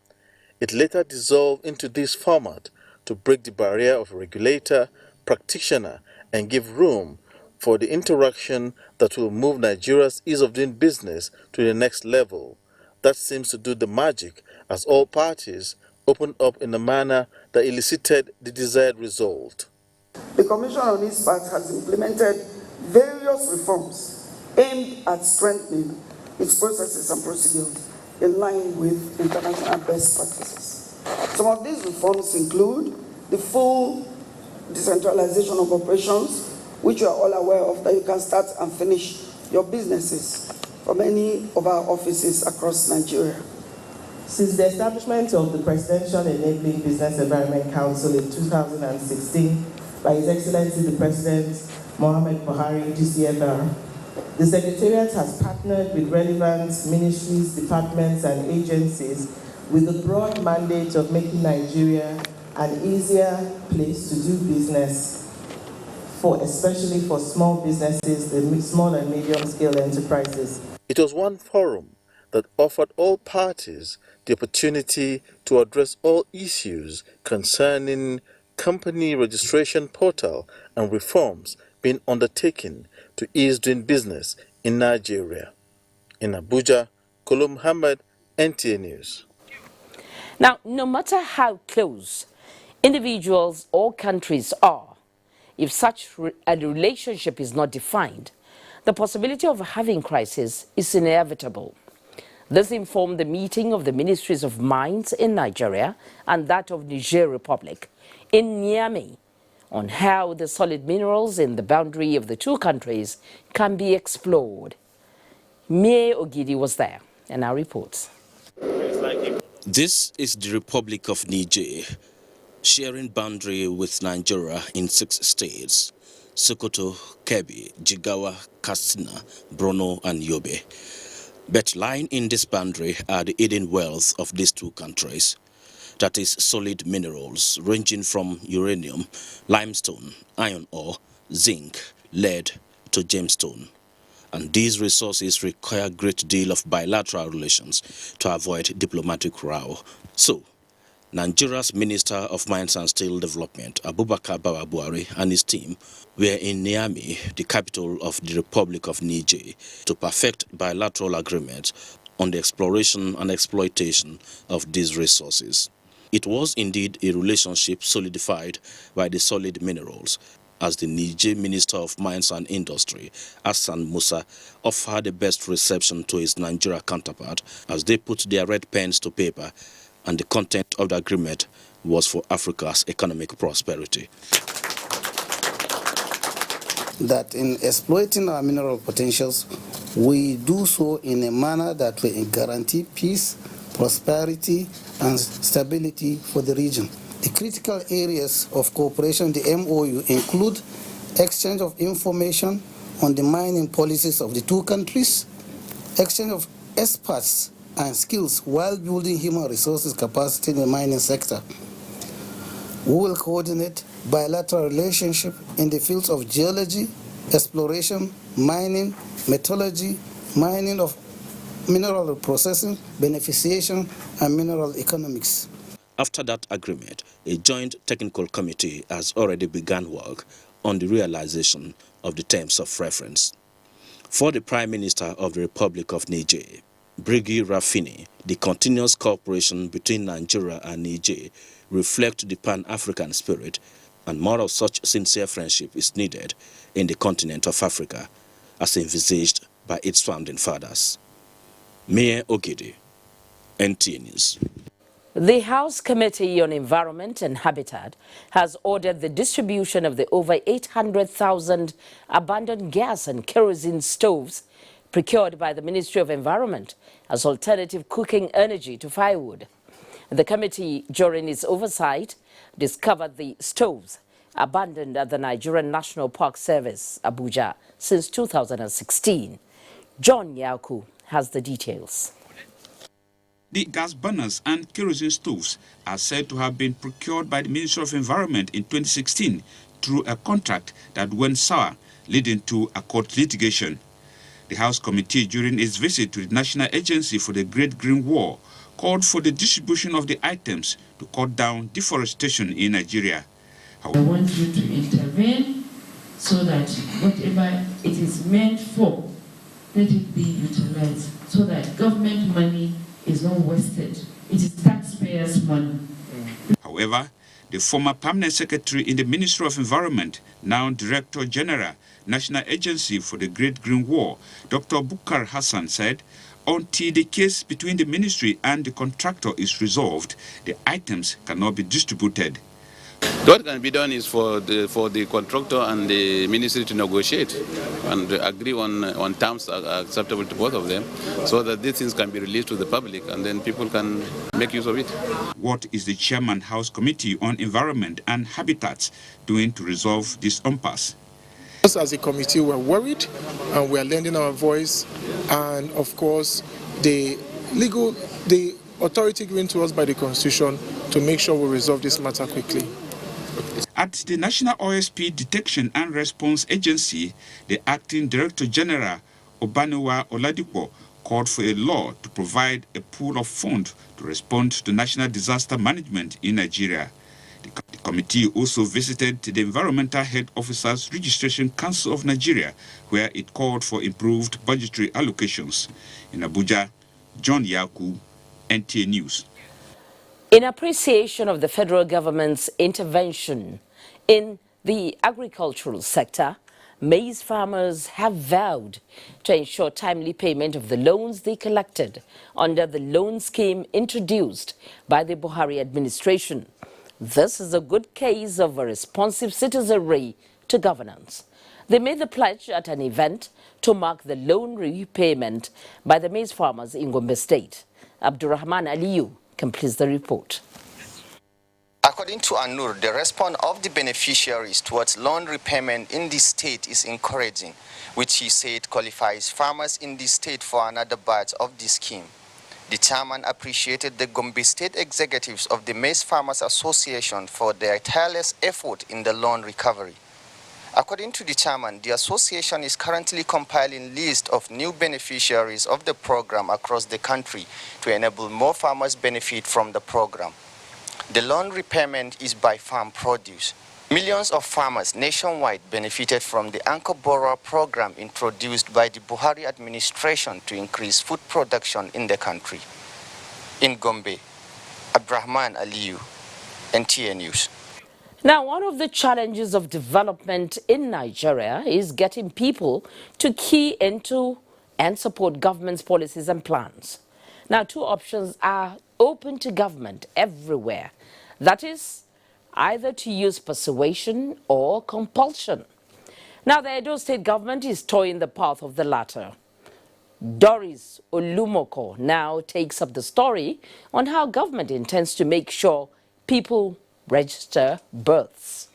It later dissolved into this format to break the barrier of regulator, practitioner, and give room for the interaction that will move Nigeria's ease of doing business to the next level. That seems to do the magic, as all parties opened up in a manner that elicited the desired result. The Commission on its part has implemented various reforms aimed at strengthening its processes and procedures in line with international best practices. Some of these reforms include the full decentralization of operations, which you are all aware of, that you can start and finish your businesses from any of our offices across Nigeria. Since the establishment of the Presidential Enabling Business Environment Council in 2016 by His Excellency the President Mohamed Buhari, GCFR, the Secretariat has partnered with relevant ministries, departments, and agencies with the broad mandate of making Nigeria an easier place to do business, especially for small businesses, the small and medium-scale enterprises. It was one forum that offered all parties the opportunity to address all issues concerning company registration portal and reforms being undertaken to ease doing business in Nigeria. In Abuja, Kolo Muhammad, NTA News. Now, no matter how close individuals or countries are, if such a relationship is not defined, the possibility of having crisis is inevitable. This informed the meeting of the Ministries of Mines in Nigeria and that of Niger Republic in Niamey on how the solid minerals in the boundary of the two countries can be explored. Mie Ogidi was there and now reports. This is the Republic of Niger, sharing boundary with Nigeria in 6 states: Sokoto, Kebbi, Jigawa, Katsina, Borno, and Yobe. But lying in this boundary are the hidden wealth of these two countries. That is solid minerals ranging from uranium, limestone, iron ore, zinc, lead to gemstone. And these resources require a great deal of bilateral relations to avoid diplomatic row. So, Nigeria's Minister of Mines and Steel Development, Abubakar Buhari, and his team were in Niamey, the capital of the Republic of Niger, to perfect bilateral agreements on the exploration and exploitation of these resources. It was indeed a relationship solidified by the solid minerals, as the Niger Minister of Mines and Industry, Hassan Musa, offered the best reception to his Nigeria counterpart as they put their red pens to paper, and the content of the agreement was for Africa's economic prosperity. That in exploiting our mineral potentials, we do so in a manner that will guarantee peace, prosperity, and stability for the region. The critical areas of cooperation, the MOU, include exchange of information on the mining policies of the two countries, exchange of experts and skills while building human resources capacity in the mining sector. We will coordinate bilateral relationship in the fields of geology, exploration, mining, metallurgy, mining of mineral processing, beneficiation, and mineral economics. After that agreement, a joint technical committee has already begun work on the realization of the terms of reference. For the Prime Minister of the Republic of Niger, Brigadier Rafini, the continuous cooperation between Nigeria and Niger reflects the Pan-African spirit, and more of such sincere friendship is needed in the continent of Africa, as envisaged by its founding fathers. Mie Ogidi, NTA News. The House Committee on Environment and Habitat has ordered the distribution of the over 800,000 abandoned gas and kerosene stoves procured by the Ministry of Environment as alternative cooking energy to firewood. The committee, during its oversight, discovered the stoves abandoned at the Nigerian National Park Service, Abuja, since 2016. John Yaku has the details. The gas burners and kerosene stoves are said to have been procured by the Ministry of Environment in 2016 through a contract that went sour, leading to a court litigation. The House Committee, during its visit to the National Agency for the Great Green War, called for the distribution of the items to cut down deforestation in Nigeria. I want you to intervene so that whatever it is meant for, let it be utilized so that government money is not wasted. It is taxpayers' money. However, the former permanent secretary in the Ministry of Environment, now Director General, National Agency for the Great Green War, Dr. Bukar Hassan, said, until the case between the ministry and the contractor is resolved, the items cannot be distributed. What can be done is for the contractor and the ministry to negotiate and agree on terms acceptable to both of them, so that these things can be released to the public and then people can make use of it. What is the Chairman House Committee on Environment and Habitats doing to resolve this impasse? Us as a committee, we're worried and we're lending our voice, and of course the authority given to us by the Constitution to make sure we resolve this matter quickly. At the National OSP Detection and Response Agency, the Acting Director General, Obanuwa Oladipo, called for a law to provide a pool of funds to respond to national disaster management in Nigeria. The committee also visited the Environmental Head Officers Registration Council of Nigeria, where it called for improved budgetary allocations. In Abuja, John Yaku, NTA News. In appreciation of the federal government's intervention in the agricultural sector, maize farmers have vowed to ensure timely payment of the loans they collected under the loan scheme introduced by the Buhari administration. This is a good case of a responsive citizenry to governance. They made the pledge at an event to mark the loan repayment by the maize farmers in Gombe State. Abdurrahman Aliyu completes the report. According to Anur, the response of the beneficiaries towards loan repayment in the state is encouraging, which he said qualifies farmers in the state for another batch of the scheme. The chairman appreciated the Gombe State executives of the Maize Farmers Association for their tireless effort in the loan recovery. According to the chairman, the association is currently compiling a list of new beneficiaries of the program across the country to enable more farmers benefit from the program. The loan repayment is by farm produce. Millions of farmers nationwide benefited from the Anchor Borrower program introduced by the Buhari administration to increase food production in the country. In Gombe, Abdurrahman Aliyu, NTA News. Now, one of the challenges of development in Nigeria is getting people to key into and support government's policies and plans. Now, two options are open to government everywhere. That is, either to use persuasion or compulsion. Now, the Edo State government is toeing the path of the latter. Doris Olumoko now takes up the story on how government intends to make sure people register births.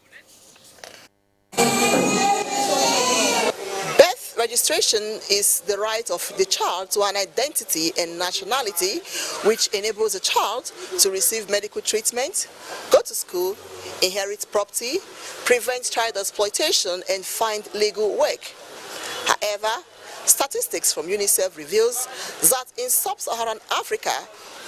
Birth registration is the right of the child to an identity and nationality, which enables a child to receive medical treatment, go to school, inherit property, prevent child exploitation, and find legal work. However, statistics from UNICEF reveals that in sub-Saharan Africa,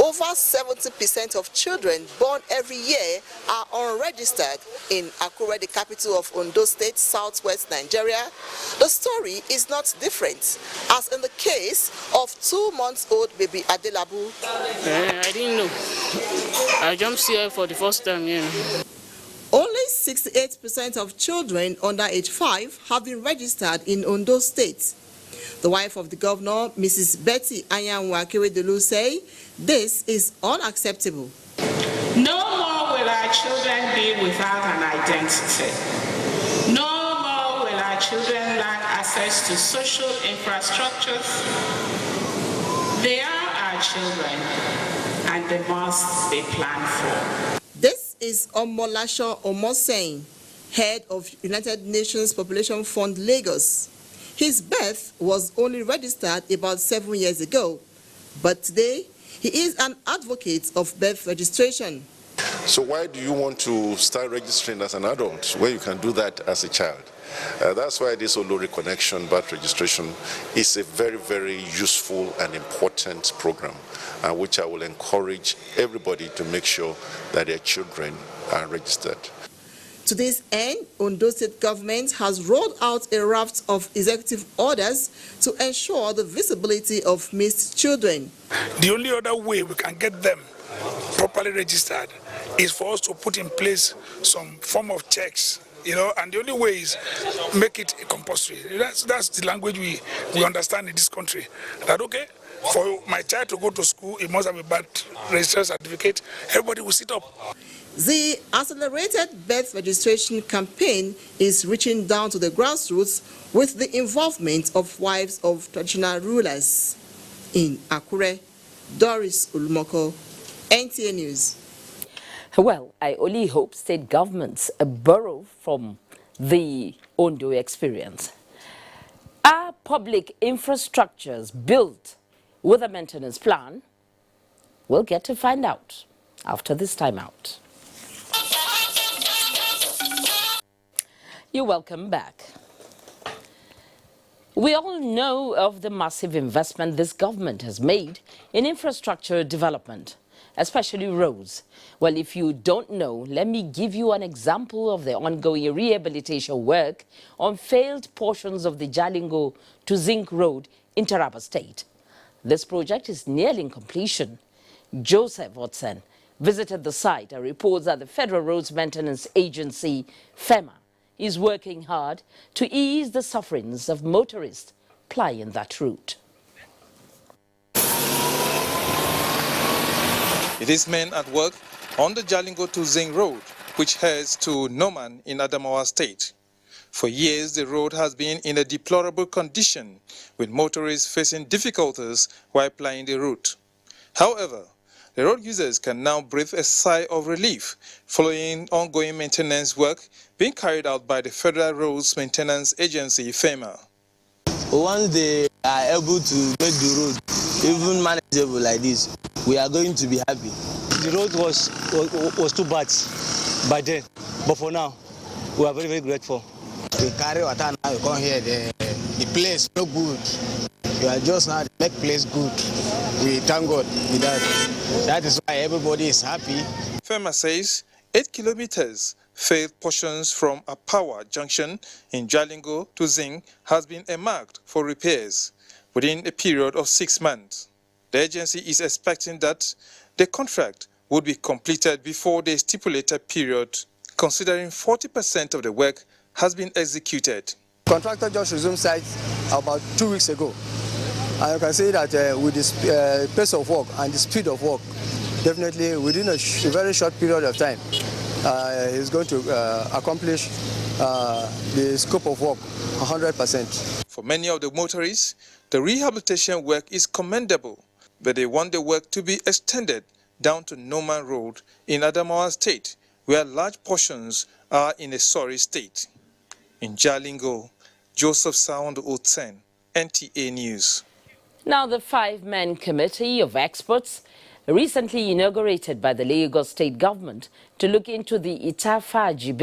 over 70% of children born every year are unregistered. In Akure, the capital of Ondo State, southwest Nigeria, the story is not different, as in the case of 2-month-old baby Adelabu. I didn't know. I jumped here for the first time here. Only 68% of children under age 5 have been registered in Ondo State. The wife of the governor, Mrs. Betty Anyanwu Akeredolu, say this is unacceptable. children be without an identity. No more will our children lack access to social infrastructures. They are our children, and they must be planned for. This is Omolasho Omosen, head of United Nations Population Fund Lagos. His birth was only registered about 7 years ago, but today he is an advocate of birth registration. So why do you want to start registering as an adult where you can do that as a child? That's why this Olori Connection birth registration is a very, very useful and important program, which I will encourage everybody to make sure that their children are registered. To this end, Ondo State government has rolled out a raft of executive orders to ensure the visibility of missed children. The only other way we can get them properly registered is for us to put in place some form of checks, and the only way is make it compulsory. That's the language we understand in this country. That okay, for my child to go to school, he must have a birth registration certificate. Everybody will sit up. The accelerated birth registration campaign is reaching down to the grassroots with the involvement of wives of traditional rulers. In Akure, Doris Ulmoko, NTA News. Well, I only hope state governments borrow from the Ondo experience. Are public infrastructures built with a maintenance plan? We'll get to find out after this time out. You're welcome back. We all know of the massive investment this government has made in infrastructure development, especially roads. Well, if you don't know, let me give you an example of the ongoing rehabilitation work on failed portions of the Jalingo to Zinc Road in Taraba State. This project is nearing completion. Joseph Watson visited the site and reports that the Federal Roads Maintenance Agency, FEMA, is working hard to ease the sufferings of motorists plying that route. It is men at work on the Jalingo to Zing Road, which heads to Noman in Adamawa State. For years, the road has been in a deplorable condition, with motorists facing difficulties while plying the route. However, the road users can now breathe a sigh of relief following ongoing maintenance work being carried out by the Federal Roads Maintenance Agency, FEMA. Once they are able to make the road even manageable like this, we are going to be happy. The road was too bad by then, but for now, we are very, very grateful. We carry water now, we come here, the place no good. We are just now make place good. We thank God with that. That is why everybody is happy. FEMA says 8 kilometers failed portions from a power junction in Jalingo to Zing has been earmarked for repairs within a period of 6 months. The agency is expecting that the contract would be completed before the stipulated period, considering 40% of the work has been executed. Contractor just resumed site about 2 weeks ago. And you can say that with the pace of work and the speed of work, definitely within a very short period of time, he's going to accomplish the scope of work 100%. For many of the motorists, the rehabilitation work is commendable, but they want the work to be extended down to Noman Road in Adamawa State, where large portions are in a sorry state. In Jalingo, Joseph Sound Otsen, NTA News. Now, the 5-man committee of experts recently inaugurated by the Lagos State government to look into the Itafaji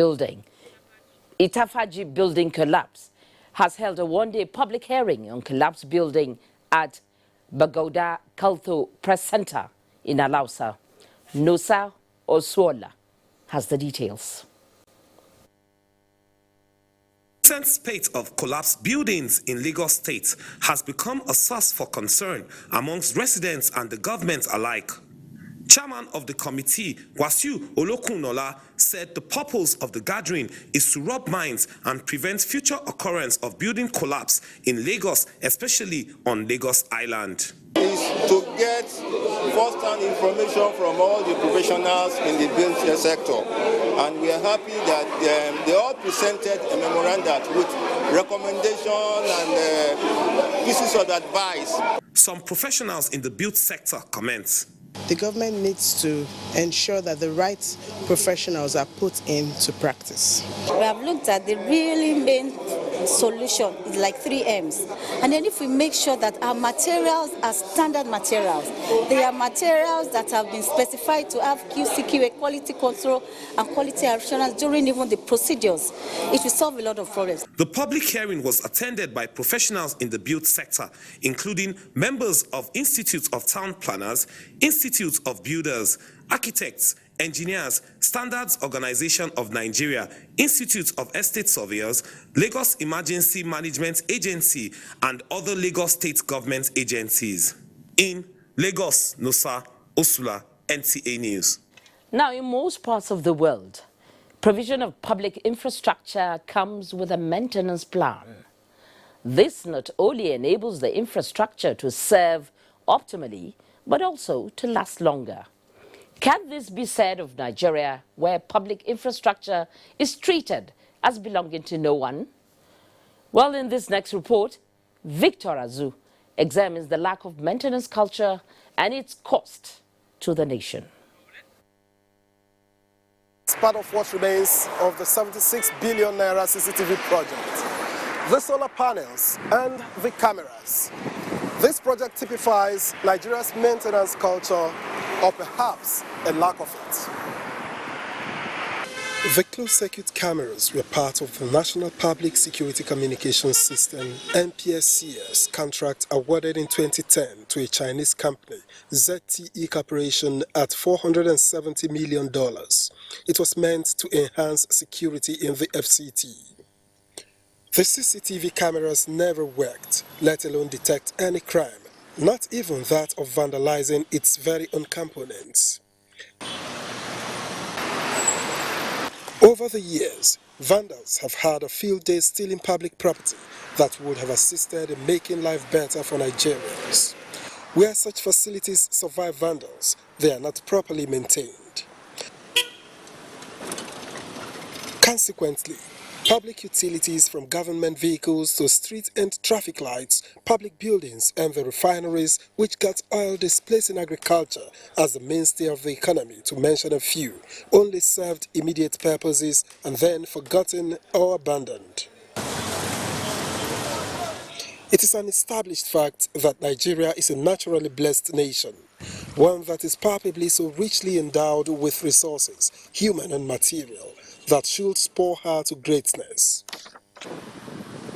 building collapse has held a one-day public hearing on collapsed building at Bagoda Kalto Press Center in Alausa. Nosa Oswola has the details. The recent spate of collapsed buildings in Lagos State has become a source for concern amongst residents and the government alike. Chairman of the committee, Wasiu Olokunnola, said the purpose of the gathering is to rub minds and prevent future occurrence of building collapse in Lagos, especially on Lagos Island. Is to get first-hand information from all the professionals in the built sector. And we are happy that they all presented a memorandum with recommendation and pieces of advice. Some professionals in the built sector comment. The government needs to ensure that the right professionals are put into practice. We have looked at the really main solution is like 3 M's. And then if we make sure that our materials are standard materials, they are materials that have been specified to have QCQA, quality control and quality assurance during even the procedures, it will solve a lot of problems. The public hearing was attended by professionals in the built sector, including members of Institutes of Town Planners, Institutes of Builders, Architects, Engineers, Standards Organization of Nigeria, Institute of Estate Surveyors, Lagos Emergency Management Agency, and other Lagos state government agencies. In Lagos, Nusa, Osula, NTA News. Now, in most parts of the world, provision of public infrastructure comes with a maintenance plan. This not only enables the infrastructure to serve optimally, but also to last longer. Can this be said of Nigeria, where public infrastructure is treated as belonging to no one? Well, in this next report, Victor Azu examines the lack of maintenance culture and its cost to the nation. It's part of what remains of the 76 billion naira CCTV project. The solar panels and the cameras. This project typifies Nigeria's maintenance culture, or perhaps a lack of it. The closed-circuit cameras were part of the National Public Security Communications System (NPSCS) contract awarded in 2010 to a Chinese company, ZTE Corporation, at $470 million. It was meant to enhance security in the FCT. The CCTV cameras never worked, let alone detect any crime, not even that of vandalizing its very own components. Over the years, vandals have had a field day stealing public property that would have assisted in making life better for Nigerians. Where such facilities survive vandals, they are not properly maintained. Consequently, public utilities from government vehicles to street and traffic lights, public buildings and the refineries which got oil displacing agriculture as the mainstay of the economy, to mention a few, only served immediate purposes and then forgotten or abandoned. It is an established fact that Nigeria is a naturally blessed nation, one that is palpably so richly endowed with resources, human and material, that should spur her to greatness.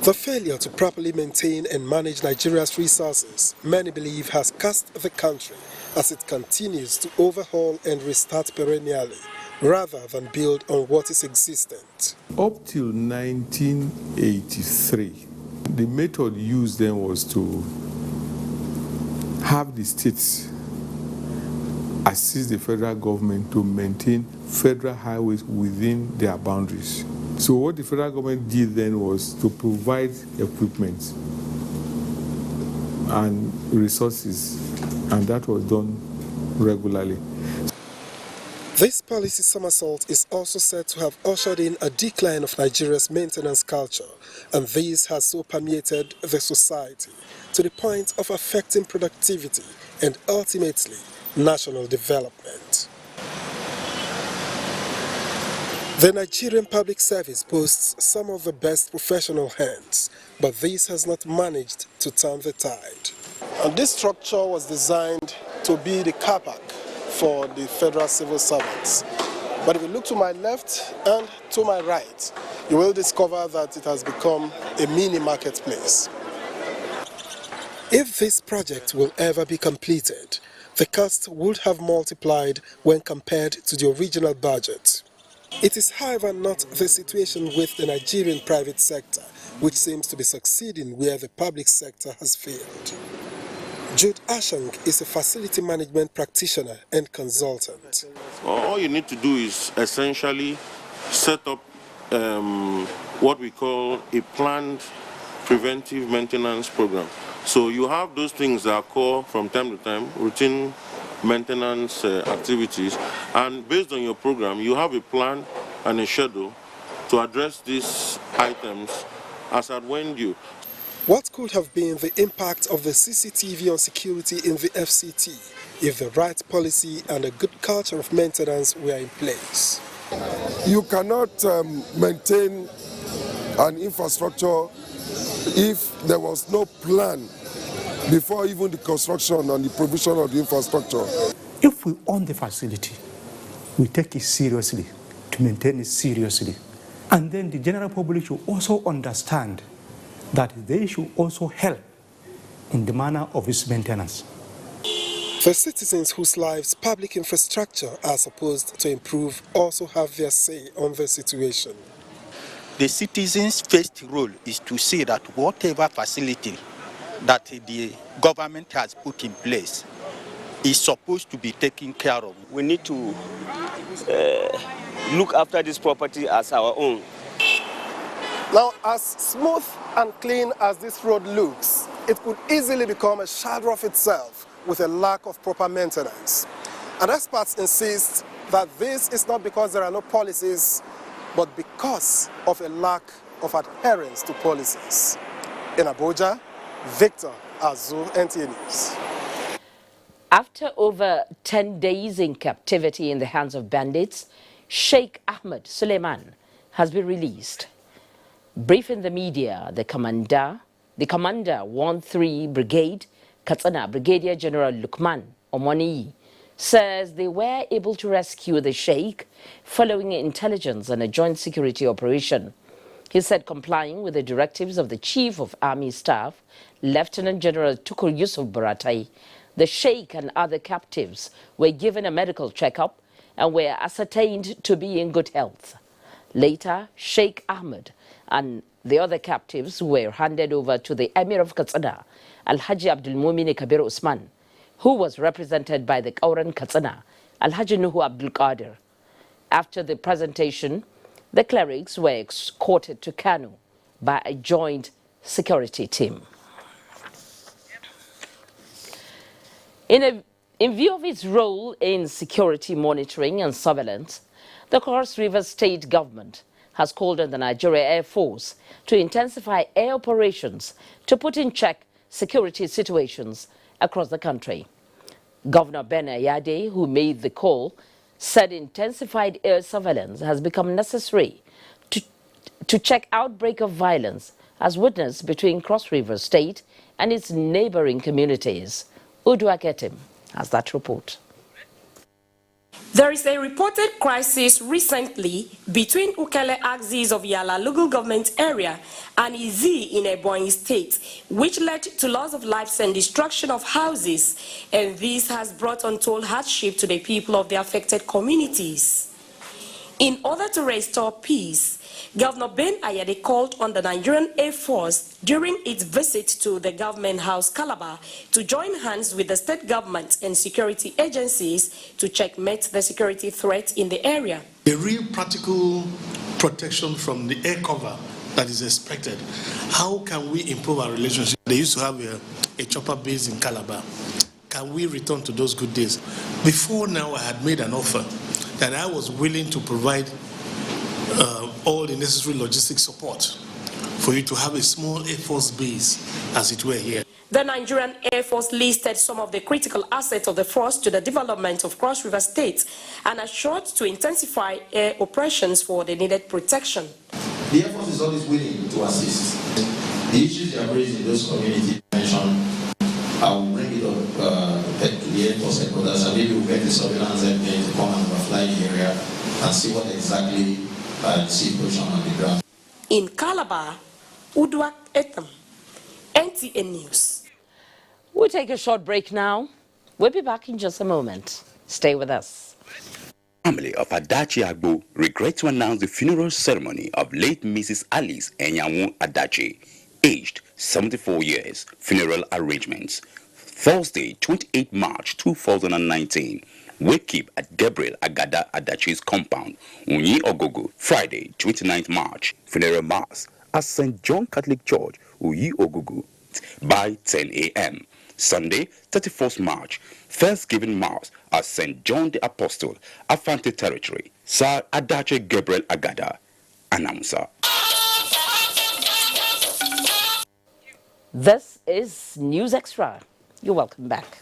The failure to properly maintain and manage Nigeria's resources, many believe, has cost the country as it continues to overhaul and restart perennially, rather than build on what is existent. Up till 1983, the method used then was to have the states assist the federal government to maintain federal highways within their boundaries. So what the federal government did then was to provide equipment and resources, and that was done regularly. This policy somersault is also said to have ushered in a decline of Nigeria's maintenance culture, and this has so permeated the society to the point of affecting productivity and ultimately national development. The Nigerian public service boasts some of the best professional hands, but this has not managed to turn the tide. And this structure was designed to be the car park for the federal civil servants. But if you look to my left and to my right, you will discover that it has become a mini marketplace. If this project will ever be completed, the cost would have multiplied when compared to the original budget. It is, however, not the situation with the Nigerian private sector, which seems to be succeeding where the public sector has failed. Jude Ashang is a facility management practitioner and consultant. All you need to do is essentially set up what we call a planned preventive maintenance program. So you have those things that occur from time to time, routine maintenance activities. And based on your program, you have a plan and a schedule to address these items as at when due. What could have been the impact of the CCTV on security in the FCT if the right policy and a good culture of maintenance were in place? You cannot maintain an infrastructure if there was no plan before even the construction and the provision of the infrastructure. If we own the facility, we take it seriously, to maintain it seriously. And then the general public should also understand that they should also help in the manner of its maintenance. The citizens whose lives public infrastructure are supposed to improve also have their say on the situation. The citizens' first role is to see that whatever facility that the government has put in place is supposed to be taken care of. We need to look after this property as our own. Now, as smooth and clean as this road looks, it could easily become a shadow of itself with a lack of proper maintenance. And experts insist that this is not because there are no policies, but because of a lack of adherence to policies. In Abuja, Victor Azu, NTA News. After over 10 days in captivity in the hands of bandits, Sheikh Ahmed Suleiman has been released. Briefing the media, the Commander 13 Brigade, Katsina Brigadier General Lukman Omoni, says they were able to rescue the Sheikh following intelligence and a joint security operation. He said complying with the directives of the Chief of Army Staff, Lieutenant General Tukur Yusuf Baratai, the Sheikh and other captives were given a medical checkup and were ascertained to be in good health. Later, Sheikh Ahmed and the other captives were handed over to the Emir of Katsina, Alhaji Abdul Mumin Kabir Usman, who was represented by the Kauran Katsina, Alhaji Nuhu Abdul Qadir. After the presentation, the clerics were escorted to Kanu by a joint security team. In view of its role in security monitoring and surveillance, the Cross River State government has called on the Nigerian Air Force to intensify air operations to put in check security situations across the country. Governor Ben Ayade, who made the call, said intensified air surveillance has become necessary to check outbreak of violence as witnessed between Cross River State and its neighboring communities. Udua Ketim has that report. There is a reported crisis recently between Ukele axis of Yala local government area and Izi in Ebonyi state, which led to loss of lives and destruction of houses, and this has brought untold hardship to the people of the affected communities. In order to restore peace, Governor Ben Ayade called on the Nigerian Air Force during its visit to the government house Calabar to join hands with the state government and security agencies to checkmate the security threat in the area. A real practical protection from the air cover that is expected. How can we improve our relationship? They used to have a chopper base in Calabar. Can we return to those good days? Before now, I had made an offer that I was willing to provide all the necessary logistic support for you to have a small Air Force base, as it were, here. The Nigerian Air Force listed some of the critical assets of the force to the development of Cross River State and assured to intensify air operations for the needed protection. The Air Force is always willing to assist. The issues they have raised in those communities mentioned, I will bring it up to the Air Force headquarters, and maybe we'll get the surveillance airplane to come and overfly the area and see what exactly the situation on the ground. In Calabar, Udwak Etam, NTA News. We'll take a short break now. We'll be back in just a moment. Stay with us. Family of Adachi Agbo regret to announce the funeral ceremony of late Mrs. Alice Enyanwu Adachi, aged 74 years. Funeral arrangements. Thursday, 28 March 2019. Wake up at Gabriel Agada Adachi's compound, Unyi Ogogo. Friday, 29th March. Funeral Mass at St. John Catholic Church, Unyi Ogogo, by 10 a.m. Sunday, 31st March, Thanksgiving Mass at St. John the Apostle, Afante Territory. Sir Adache Gabriel Agada, announcer. This is News Extra. You're welcome back.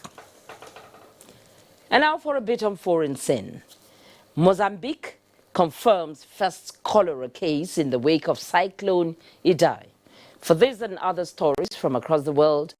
And now for a bit on foreign sin. Mozambique confirms first cholera case in the wake of Cyclone Idai. For this and other stories from across the world,